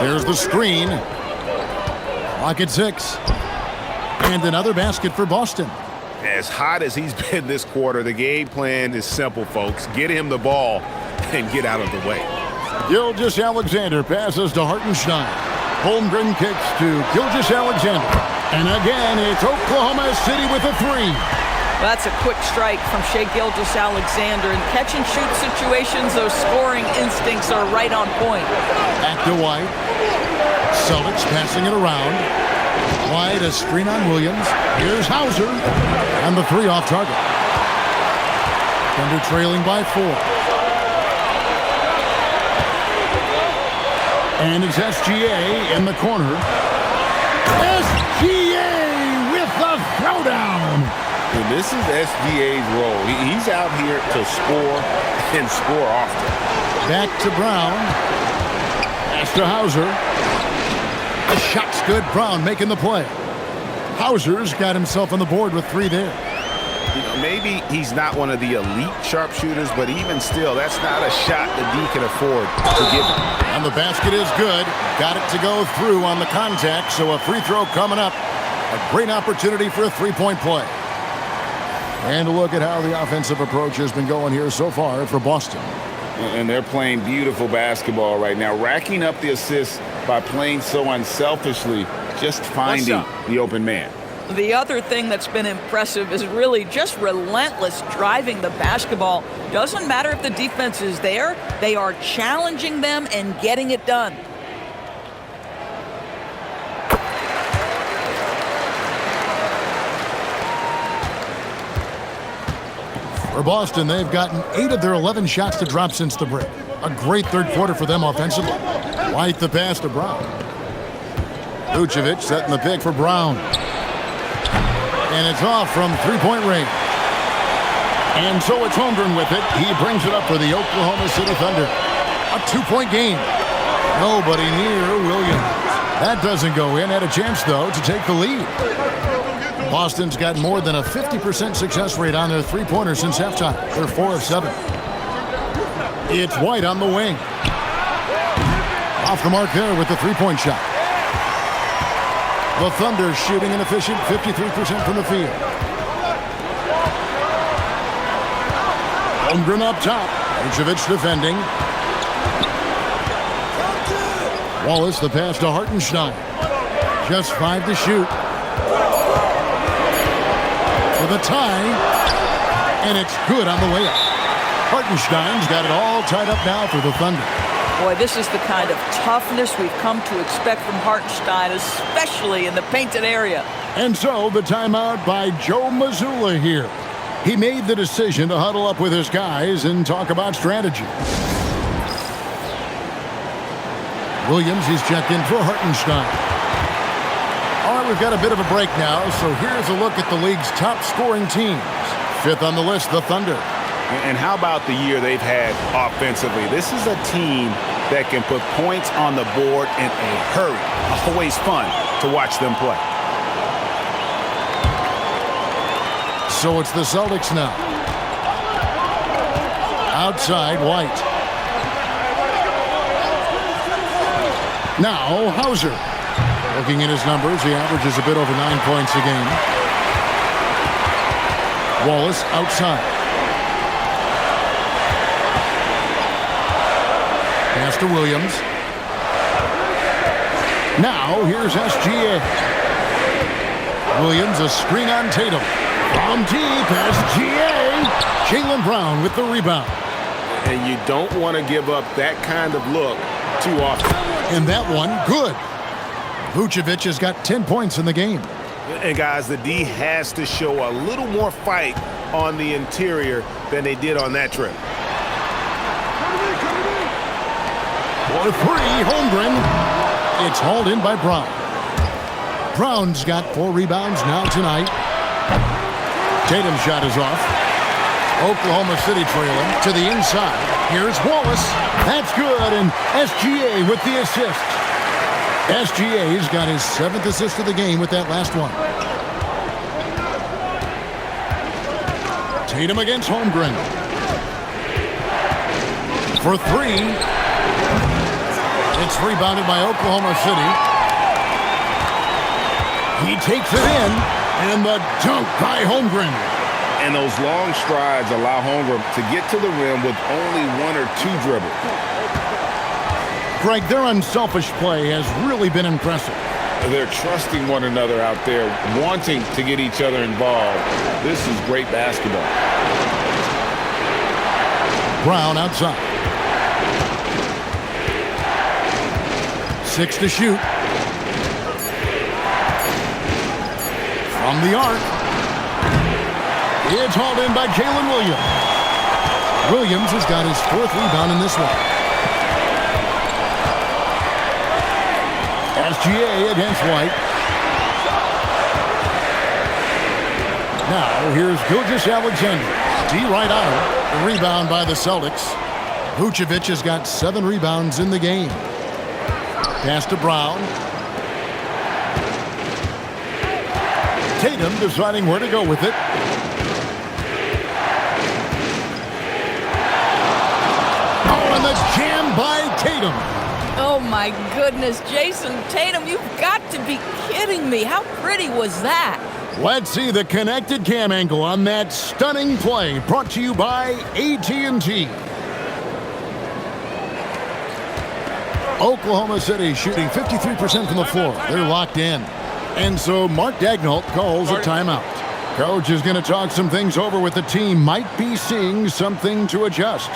[SPEAKER 2] There's the screen. Clock at 6. And another basket for Boston.
[SPEAKER 1] As hot as he's been this quarter, the game plan is simple, folks. Get him the ball and get out of the way.
[SPEAKER 2] Gilgeous-Alexander passes to Hartenstein. Holmgren kicks to Gilgeous-Alexander. And again, it's Oklahoma City with a 3.
[SPEAKER 3] That's a quick strike from Shai Gilgeous-Alexander. In catch-and-shoot situations, those scoring instincts are right on point.
[SPEAKER 2] Back to White. Celtics passing it around. White, a screen on Williams. Here's Hauser. And the 3 off target. Thunder trailing by 4. And it's SGA in the corner. SGA with the throwdown.
[SPEAKER 5] And this is SGA's role. He's out here to score and score often.
[SPEAKER 2] Back to Brown. Pass to Hauser. The shot's good. Brown making the play. Hauser's got himself on the board with 3 there.
[SPEAKER 1] Maybe he's not one of the elite sharpshooters, but even still, that's not a shot that D can afford to give him.
[SPEAKER 2] And the basket is good. Got it to go through on the contact, so a free throw coming up. A great opportunity for a 3-point play. And a look at how the offensive approach has been going here so far for Boston.
[SPEAKER 1] And they're playing beautiful basketball right now, racking up the assists by playing so unselfishly, just finding the open man.
[SPEAKER 3] The other thing that's been impressive is really just relentless driving the basketball. Doesn't matter if the defense is there, they are challenging them and getting it done.
[SPEAKER 2] For Boston, they've gotten 8 of their 11 shots to drop since the break. A great third quarter for them offensively. White the pass to Brown. Vucevic setting the pick for Brown. And it's off from 3-point range. And so it's Holmgren with it. He brings it up for the Oklahoma City Thunder. A 2-point game. Nobody near Williams. That doesn't go in. Had a chance, though, to take the lead. Boston's got more than a 50% success rate on their three-pointers since halftime. They're 4 of 7. It's White on the wing. Off the mark there with the three-point shot. The Thunder shooting an efficient 53% from the field. Holmgren up top. Vucevic defending. Wallace the pass to Hartenstein. Just 5 to shoot. For the tie. And it's good on the way up. Hartenstein's got it all tied up now for the Thunder.
[SPEAKER 3] Boy, this is the kind of toughness we've come to expect from Hartenstein, especially in the painted area.
[SPEAKER 2] And so the timeout by Joe Mazzulla here. He made the decision to huddle up with his guys and talk about strategy. Williams, he's checked in for Hartenstein. All right, we've got a bit of a break now, so here's a look at the league's top scoring teams. 5th on the list, the Thunder.
[SPEAKER 1] And how about the year they've had offensively? This is a team that can put points on the board in a hurry. Always fun to watch them play.
[SPEAKER 2] So it's the Celtics now. Outside, White. Now, Hauser. Looking at his numbers, he averages a bit over 9 points a game. Wallace outside. Pass to Williams. Now, here's SGA. Williams, a screen on Tatum. From deep, SGA. Jaylen Brown with the rebound.
[SPEAKER 5] And you don't want to give up that kind of look too often.
[SPEAKER 2] And that one, good. Vucevic has got 10 points in the game.
[SPEAKER 1] And guys, the D has to show a little more fight on the interior than they did on that trip.
[SPEAKER 2] For 3, Holmgren. It's hauled in by Brown. Brown's got 4 rebounds now tonight. Tatum's shot is off. Oklahoma City trailing to the inside. Here's Wallace. That's good, and SGA with the assist. SGA's got his 7th assist of the game with that last one. Tatum against Holmgren. For 3. It's rebounded by Oklahoma City. He takes it in, and the dunk by Holmgren.
[SPEAKER 5] And those long strides allow Holmgren to get to the rim with only 1 or 2 dribbles.
[SPEAKER 2] Greg, their unselfish play has really been impressive.
[SPEAKER 5] They're trusting one another out there, wanting to get each other involved. This is great basketball.
[SPEAKER 2] Brown outside. 6 to shoot. From the arc. It's hauled in by Jalen Williams. Williams has got his 4th rebound in this one. SGA against White. Now here's Gilgeous-Alexander. D right on him. The rebound by the Celtics. Vucevic has got 7 rebounds in the game. Pass to Brown. Tatum deciding where to go with it. Oh, and the jam by Tatum.
[SPEAKER 3] Oh, my goodness. Jason Tatum, you've got to be kidding me. How pretty was that?
[SPEAKER 2] Let's see the connected cam angle on that stunning play, brought to you by AT&T. Oklahoma City shooting 53% from the floor. They're locked in. And so Mark Daigneault calls a timeout. Coach is going to talk some things over with the team. Might be seeing something to adjust.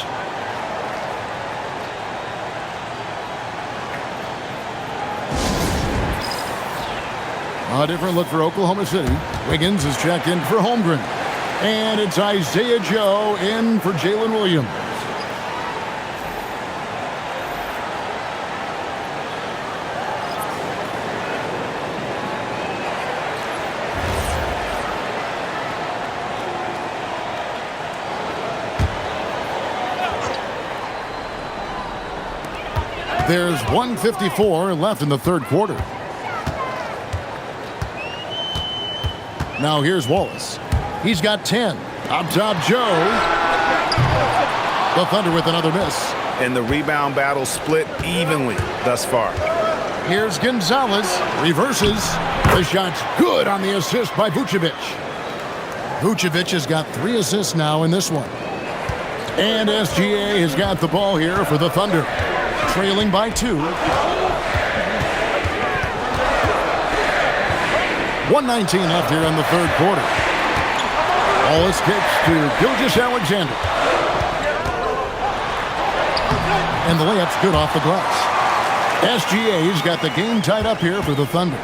[SPEAKER 2] A different look for Oklahoma City. Wiggins is checked in for Holmgren. And it's Isaiah Joe in for Jalen Williams. There's 1:54 left in the third quarter. Now here's Wallace. He's got 10. Up top, Joe. The Thunder with another miss.
[SPEAKER 1] And the rebound battle split evenly thus far.
[SPEAKER 2] Here's Gonzalez. Reverses. The shot's good on the assist by Vucevic. Vucevic has got 3 assists now in this one. And SGA has got the ball here for the Thunder. Trailing by 2. 1:19 left here in the third quarter. Wallace kicks to Gilgeous-Alexander. And the layup's good off the glass. SGA's got the game tied up here for the Thunder.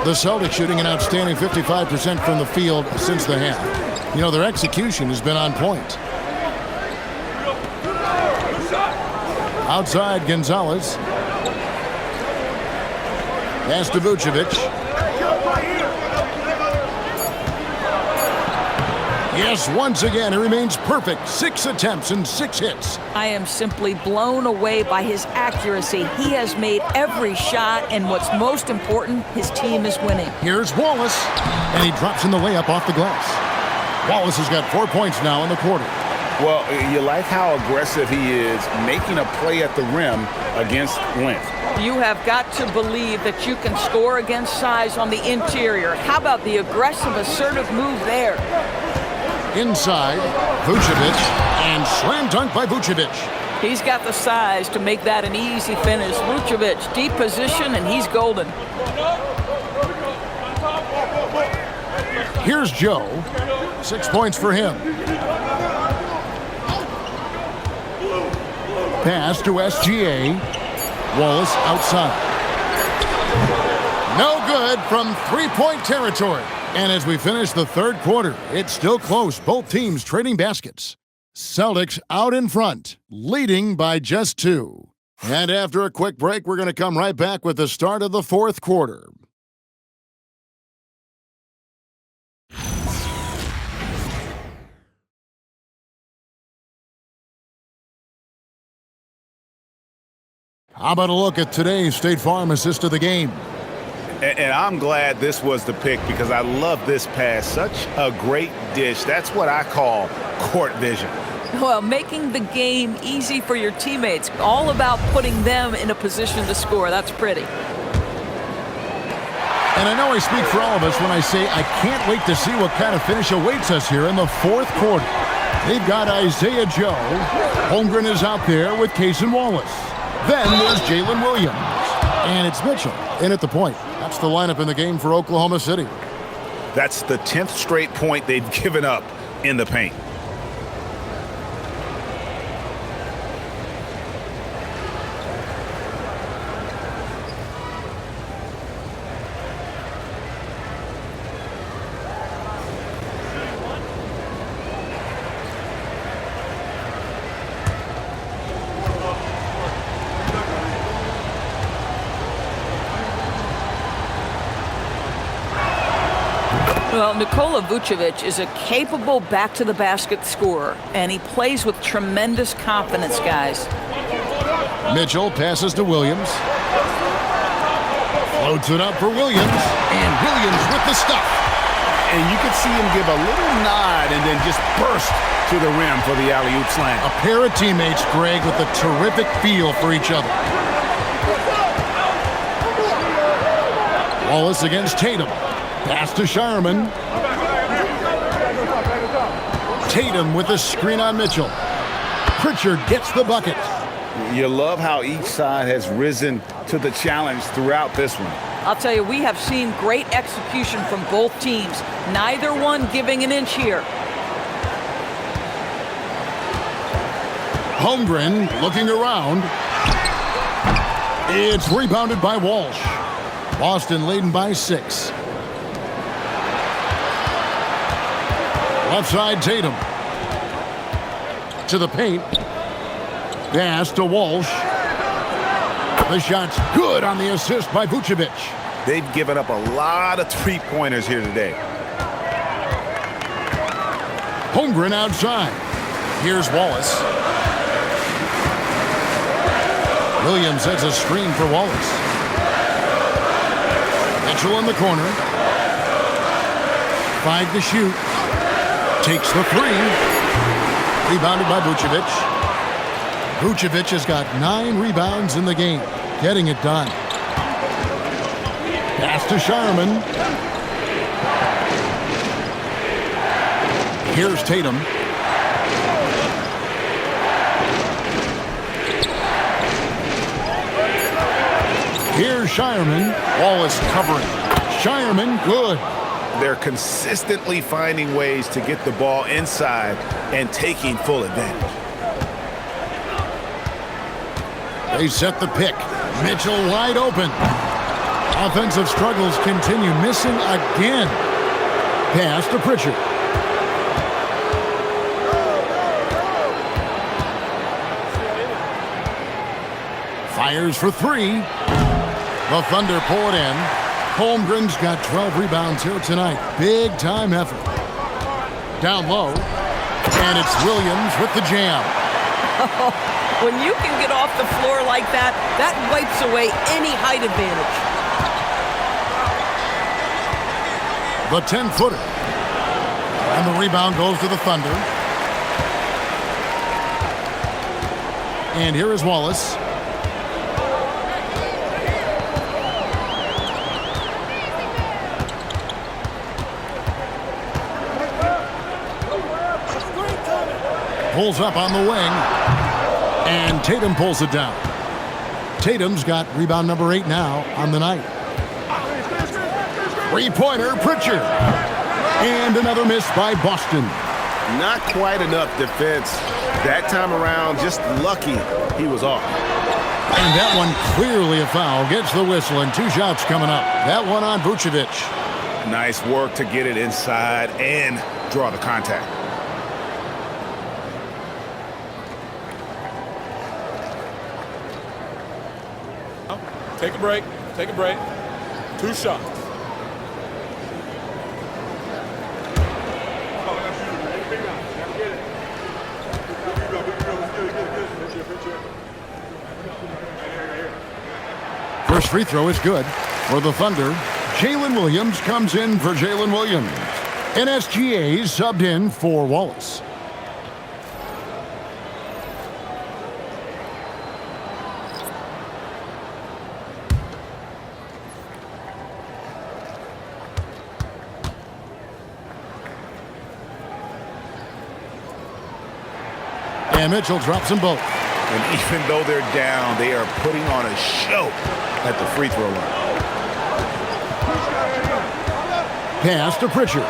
[SPEAKER 2] The Celtics shooting an outstanding 55% from the field since the half. You know, their execution has been on point. Outside, Gonzalez. Pass to Vucevic. Yes, once again, he remains perfect. 6 attempts and 6 hits.
[SPEAKER 3] I am simply blown away by his accuracy. He has made every shot, and what's most important, his team is winning.
[SPEAKER 2] Here's Wallace, and he drops in the layup off the glass. Wallace has got 4 points now in the quarter.
[SPEAKER 1] Well, you like how aggressive he is making a play at the rim against length.
[SPEAKER 3] You have got to believe that you can score against size on the interior. How about the aggressive, assertive move there?
[SPEAKER 2] Inside, Vucevic, and slam dunk by Vucevic.
[SPEAKER 3] He's got the size to make that an easy finish. Vucevic, deep position, and he's golden.
[SPEAKER 2] Here's Joe. 6 points for him. Pass to SGA. Wallace outside. No good from three-point territory. And as we finish the third quarter, it's still close. Both teams trading baskets. Celtics out in front, leading by just 2. And after a quick break, we're going to come right back with the start of the fourth quarter. How about a look at today's State Farm assist of the game?
[SPEAKER 1] And I'm glad this was the pick because I love this pass. Such a great dish. That's what I call court vision.
[SPEAKER 3] Well, making the game easy for your teammates. All about putting them in a position to score. That's pretty.
[SPEAKER 2] And I know I speak for all of us when I say I can't wait to see what kind of finish awaits us here in the fourth quarter. They've got Isaiah Joe. Holmgren is out there with Cason Wallace. Then there's Jalen Williams. And it's Mitchell in at the point. That's the lineup in the game for Oklahoma City.
[SPEAKER 1] That's the 10th straight point they've given up in the paint.
[SPEAKER 3] Well, Nikola Vucevic is a capable back-to-the-basket scorer, and he plays with tremendous confidence, guys.
[SPEAKER 2] Mitchell passes to Williams. Floats it up for Williams, and Williams with the stuff.
[SPEAKER 1] And you could see him give a little nod and then just burst to the rim for the alley-oop slam.
[SPEAKER 2] A pair of teammates, Greg, with a terrific feel for each other. Wallace against Tatum. Pass to Shireman. Tatum with the screen on Mitchell. Pritchard gets the bucket.
[SPEAKER 1] You love how each side has risen to the challenge throughout this one.
[SPEAKER 3] I'll tell you, we have seen great execution from both teams. Neither one giving an inch here.
[SPEAKER 2] Holmgren looking around. It's rebounded by Walsh. Boston leading by 6. Left side, Tatum. To the paint. Pass to Walsh. The shot's good on the assist by Vucevic.
[SPEAKER 1] They've given up a lot of three-pointers here today.
[SPEAKER 2] Holmgren outside. Here's Wallace. Williams sets a screen for Wallace. Mitchell in the corner. 5 to shoot. Takes the 3. Rebounded by Vucevic. Vucevic has got 9 rebounds in the game. Getting it done. Pass to Shireman. Here's Tatum. Here's Shireman. Wallace covering. Shireman, good.
[SPEAKER 1] They're consistently finding ways to get the ball inside and taking full advantage.
[SPEAKER 2] They set the pick. Mitchell wide open. Offensive struggles continue. Missing again. Pass to Pritchard. Fires for 3. The Thunder pull it in. Holmgren's got 12 rebounds here tonight. Big time effort. Down low. And it's Williams with the jam.
[SPEAKER 6] When you can get off the floor like that, that wipes away any height advantage.
[SPEAKER 2] The 10-footer. And the rebound goes to the Thunder. And here is Wallace. Pulls up on the wing. And Tatum pulls it down. Tatum's got rebound number 8 now on the night. 3-pointer, Pritchard. And another miss by Boston.
[SPEAKER 1] Not quite enough defense. That time around, just lucky he was off.
[SPEAKER 2] And that one clearly a foul. Gets the whistle and 2 shots coming up. That one on Vucevic.
[SPEAKER 1] Nice work to get it inside and draw the contact.
[SPEAKER 10] Take a break. Take a break. 2 shots.
[SPEAKER 2] First free throw is good for the Thunder. Jalen Williams comes in for Jalen Williams. And SGA subbed in for Wallace. And Mitchell drops them both.
[SPEAKER 1] And even though they're down, they are putting on a show at the free throw line.
[SPEAKER 2] Pass to Pritchard.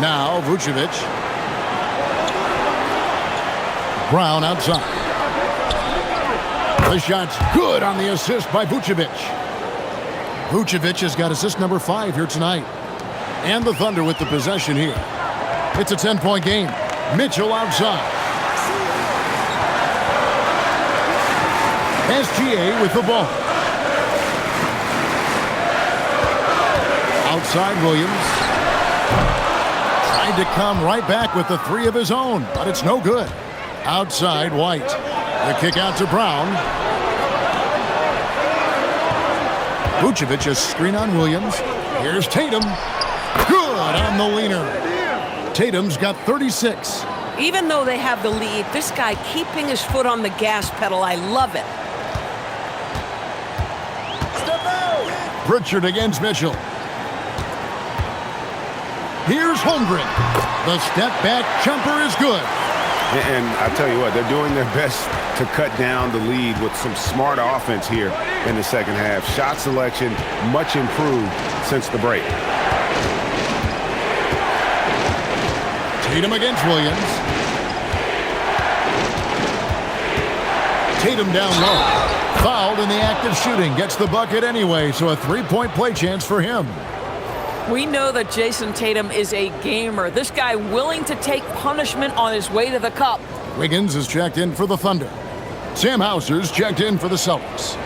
[SPEAKER 2] Now Vucevic. Brown outside. The shot's good on the assist by Vucevic. Vucevic has got assist number 5 here tonight. And the Thunder with the possession here. It's a 10-point game. Mitchell outside. SGA with the ball. Outside Williams. Tried to come right back with the 3 of his own, but it's no good. Outside White. The kick out to Brown. Vucevic a screen on Williams. Here's Tatum. Good on the leaner. Tatum's got 36.
[SPEAKER 6] Even though they have the lead, this guy keeping his foot on the gas pedal, I love it.
[SPEAKER 2] Pritchard against Mitchell. Here's Holmgren. The step-back jumper is good.
[SPEAKER 1] And I tell you what, they're doing their best to cut down the lead with some smart offense here in the second half. Shot selection much improved since the break.
[SPEAKER 2] Tatum against Williams. Tatum down low. Fouled in the act of shooting. Gets the bucket anyway, so a 3-point play chance for him.
[SPEAKER 3] We know that Jason Tatum is a gamer. This guy willing to take punishment on his way to the cup.
[SPEAKER 2] Wiggins is checked in for the Thunder. Sam Hauser's checked in for the Celtics.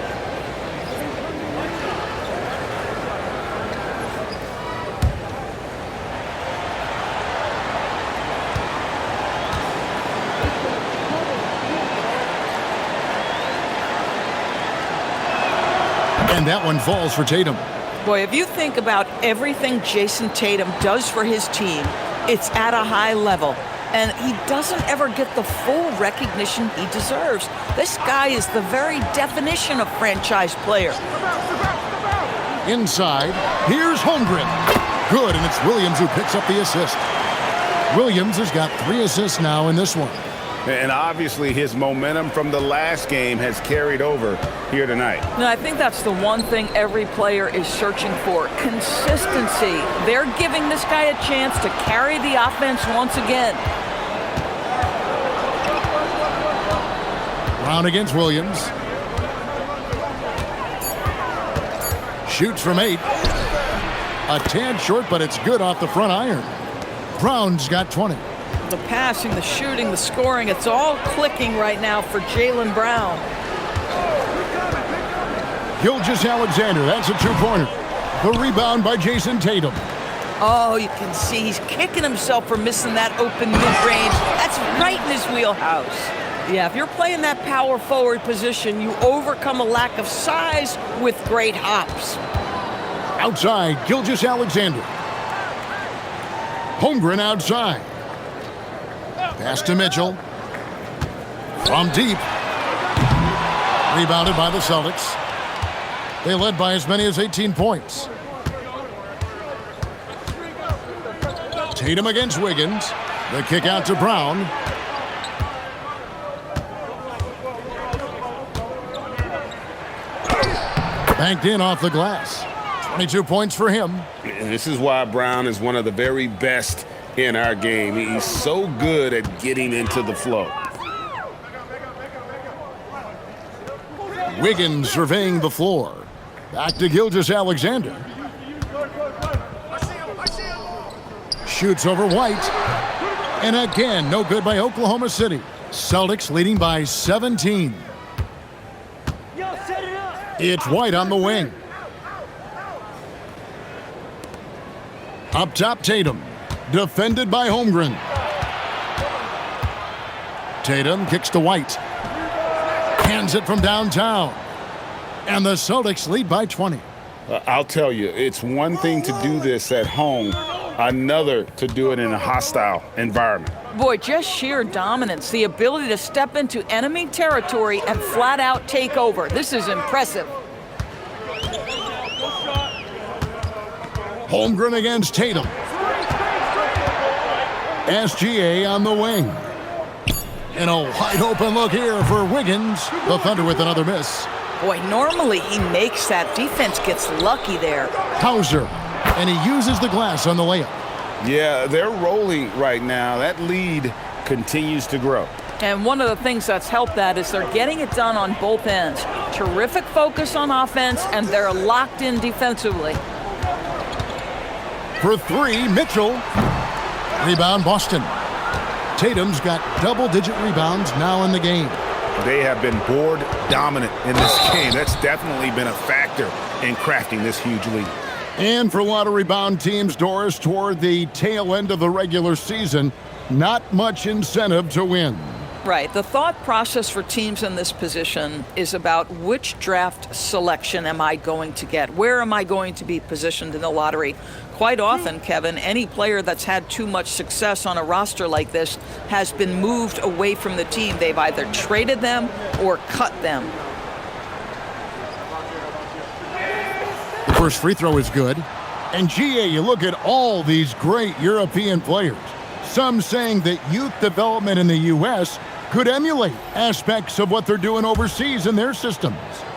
[SPEAKER 2] And that one falls for Tatum.
[SPEAKER 3] Boy, if you think about everything Jason Tatum does for his team, it's at a high level. And he doesn't ever get the full recognition he deserves. This guy is the very definition of franchise player.
[SPEAKER 2] Inside, here's Holmgren. Good, and it's Williams who picks up the assist. Williams has got 3 assists now in this one.
[SPEAKER 1] And obviously his momentum from the last game has carried over here tonight.
[SPEAKER 3] And I think that's the one thing every player is searching for, consistency. They're giving this guy a chance to carry the offense once again.
[SPEAKER 2] Brown against Williams. Shoots from 8. A tad short, but it's good off the front iron. Brown's got 20.
[SPEAKER 3] The passing, the shooting, the scoring, it's all clicking right now for Jaylen Brown.
[SPEAKER 2] Gilgeous-Alexander, that's a 2-pointer. The rebound by Jason Tatum.
[SPEAKER 3] Oh, you can see he's kicking himself for missing that open mid-range. That's right in his wheelhouse. Yeah, if you're playing that power forward position, you overcome a lack of size with great hops.
[SPEAKER 2] Outside, Gilgeous-Alexander. Holmgren outside. Pass to Mitchell. From deep. Rebounded by the Celtics. They led by as many as 18 points. Tatum against Wiggins. The kick out to Brown. Banked in off the glass. 22 points for him.
[SPEAKER 5] And this is why Brown is one of the very best in our game. He's so good at getting into the flow.
[SPEAKER 2] Wiggins surveying the floor. Back to Gilgeous-Alexander. Shoots over White. And again, no good by Oklahoma City. Celtics leading by 17. It's White on the wing. Up top, Tatum. Defended by Holmgren. Tatum kicks to White. Hands it from downtown. And the Celtics lead by 20.
[SPEAKER 1] I'll tell you, it's one thing to do this at home, another to do it in a hostile environment.
[SPEAKER 3] Boy, just sheer dominance, the ability to step into enemy territory and flat out take over. This is impressive.
[SPEAKER 2] Holmgren against Tatum. SGA on the wing. And a wide open look here for Wiggins. The Thunder with another miss.
[SPEAKER 3] Boy, normally he makes that. Defense gets lucky there.
[SPEAKER 2] Hauser. And he uses the glass on the layup.
[SPEAKER 1] Yeah, they're rolling right now. That lead continues to grow.
[SPEAKER 3] And one of the things that's helped that is they're getting it done on both ends. Terrific focus on offense, and they're locked in defensively.
[SPEAKER 2] For 3, Mitchell. Rebound, Boston. Tatum's got double-digit rebounds now in the game.
[SPEAKER 1] They have been board dominant in this game. That's definitely been a factor in crafting this huge lead.
[SPEAKER 2] And for a lot of rebound teams, Doris, toward the tail end of the regular season, not much incentive to win.
[SPEAKER 3] Right. The thought process for teams in this position is about which draft selection am I going to get? Where am I going to be positioned in the lottery? Quite often, Kevin, any player that's had too much success on a roster like this has been moved away from the team. They've either traded them or cut them.
[SPEAKER 2] The first free throw is good. And GA, you look at all these great European players. Some saying that youth development in the U.S. could emulate aspects of what they're doing overseas in their systems.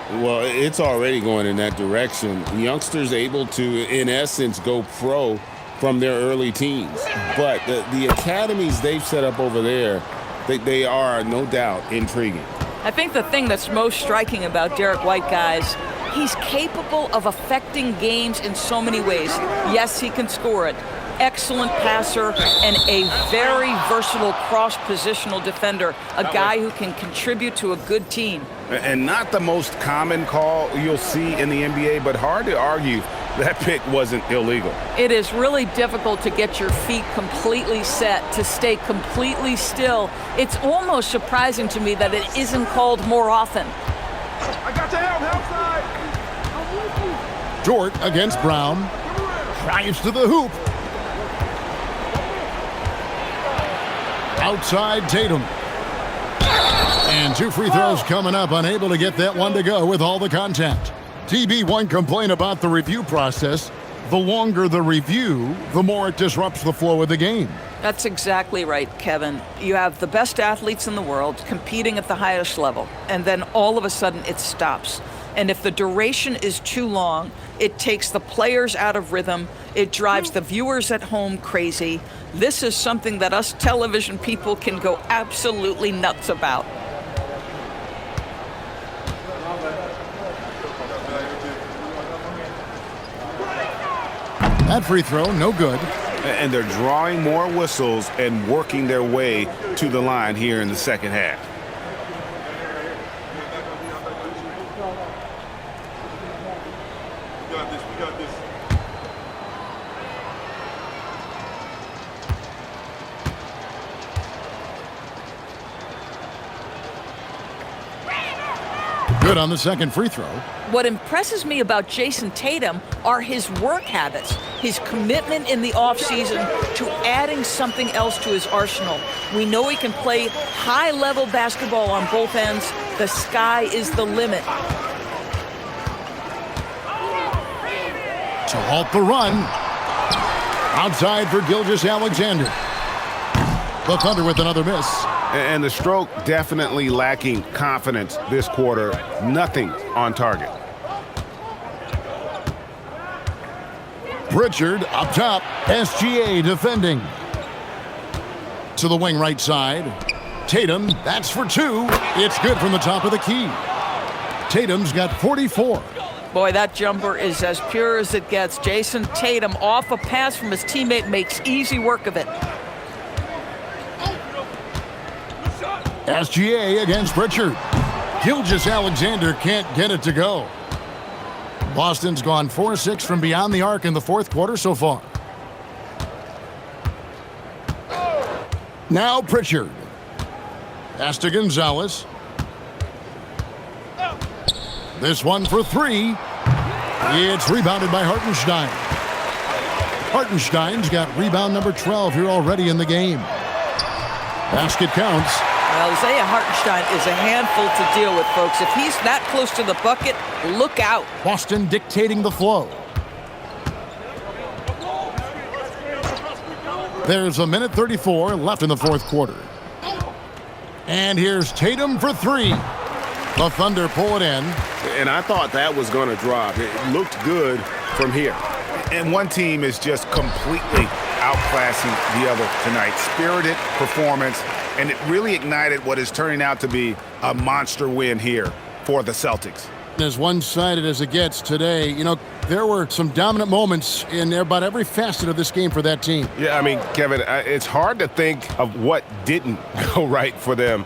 [SPEAKER 5] Well, it's already going in that direction. Youngsters able to, in essence, go pro from their early teens. But the academies they've set up over there, they are, no doubt, intriguing.
[SPEAKER 3] I think the thing that's most striking about Derek White, guys, he's capable of affecting games in so many ways. Yes, he can score it. Excellent passer and a very versatile cross-positional defender, a guy who can contribute to a good team.
[SPEAKER 1] And not the most common call you'll see in the NBA, but hard to argue that pick wasn't illegal.
[SPEAKER 3] It is really difficult to get your feet completely set, to stay completely still. It's almost surprising to me that it isn't called more often.
[SPEAKER 10] I got your help, outside.
[SPEAKER 2] Dort against Brown. Drives to the hoop. Outside Tatum. And 2 free throws coming up. Unable to get that one to go with all the contact. TB, one complaint about the review process. The longer the review, the more it disrupts the flow of the game.
[SPEAKER 3] That's exactly right, Kevin. You have the best athletes in the world competing at the highest level, and then all of a sudden it stops. And if the duration is too long, it takes the players out of rhythm. It drives the viewers at home crazy. This is something that us television people can go absolutely nuts about.
[SPEAKER 2] That free throw, no good.
[SPEAKER 1] And they're drawing more whistles and working their way to the line here in the second half.
[SPEAKER 10] We got this. We got this.
[SPEAKER 2] Good on the second free throw.
[SPEAKER 3] What impresses me about Jason Tatum are his work habits, his commitment in the offseason to adding something else to his arsenal. We know he can play high-level basketball on both ends. The sky is the limit.
[SPEAKER 2] To halt the run. Outside for Gilgeous-Alexander. The Thunder with another miss.
[SPEAKER 1] And the stroke definitely lacking confidence this quarter. Nothing on target.
[SPEAKER 2] Pritchard up top. SGA defending. To the wing right side. Tatum, that's for 2. It's good from the top of the key. Tatum's got 44.
[SPEAKER 3] Boy, that jumper is as pure as it gets. Jason Tatum off a pass from his teammate makes easy work of it.
[SPEAKER 2] SGA against Pritchard. Gilgeous-Alexander can't get it to go. Boston's gone 4-6 from beyond the arc in the fourth quarter so far. Now Pritchard. Pass to Gonzalez. This one for 3. It's rebounded by Hartenstein. Hartenstein's got rebound number 12 here already in the game. Basket counts.
[SPEAKER 3] Well, Isaiah Hartenstein is a handful to deal with, folks. If he's that close to the bucket, look out.
[SPEAKER 2] Boston dictating the flow. There's 1:34 left in the fourth quarter. And here's Tatum for 3. The Thunder pull it in.
[SPEAKER 1] And I thought that was going to drop. It looked good from here. And one team is just completely outclassing the other tonight. Spirited performance, and it really ignited what is turning out to be a monster win here for the Celtics.
[SPEAKER 2] As one-sided as it gets today, you know, there were some dominant moments in about every facet of this game for that team.
[SPEAKER 5] Yeah, I mean, Kevin, it's hard to think of what didn't go right for them.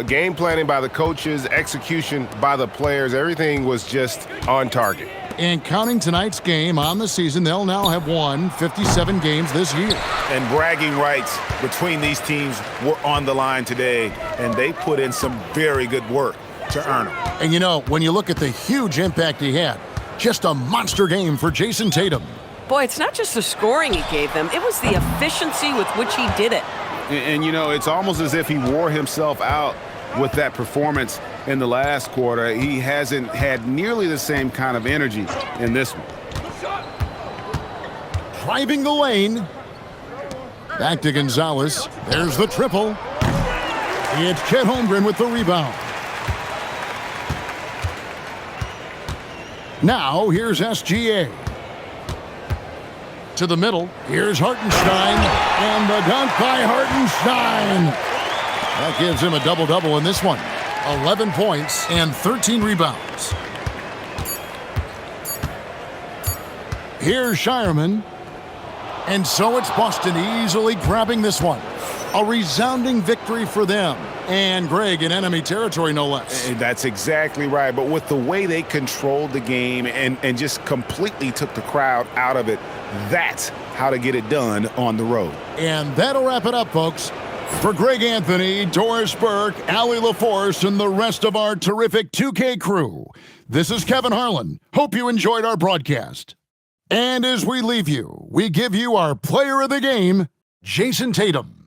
[SPEAKER 5] Game planning by the coaches, execution by the players, everything was just on target.
[SPEAKER 2] And counting tonight's game on the season, they'll now have won 57 games this year.
[SPEAKER 1] And bragging rights between these teams were on the line today, and they put in some very good work to earn them.
[SPEAKER 2] And you know, when you look at the huge impact he had, just a monster game for Jason Tatum.
[SPEAKER 6] Boy, it's not just the scoring he gave them. It was the efficiency with which he did it.
[SPEAKER 1] And you know, it's almost as if he wore himself out with that performance in the last quarter. He hasn't had nearly the same kind of energy in this one.
[SPEAKER 2] Driving the lane. Back to Gonzalez. There's the triple. It's Chet Holmgren with the rebound. Now, here's SGA. To the middle. Here's Hartenstein. And the dunk by Hartenstein. That gives him a double-double in this one. 11 points and 13 rebounds. Here's Shireman. And so it's Boston easily grabbing this one. A resounding victory for them. And Greg in enemy territory, no less.
[SPEAKER 1] That's exactly right. But with the way they controlled the game and just completely took the crowd out of it, that's how to get it done on the road.
[SPEAKER 2] And that'll wrap it up, folks. For Greg Anthony, Doris Burke, Allie LaForce, and the rest of our terrific 2K crew, this is Kevin Harlan. Hope you enjoyed our broadcast. And as we leave you, we give you our player of the game, Jason Tatum.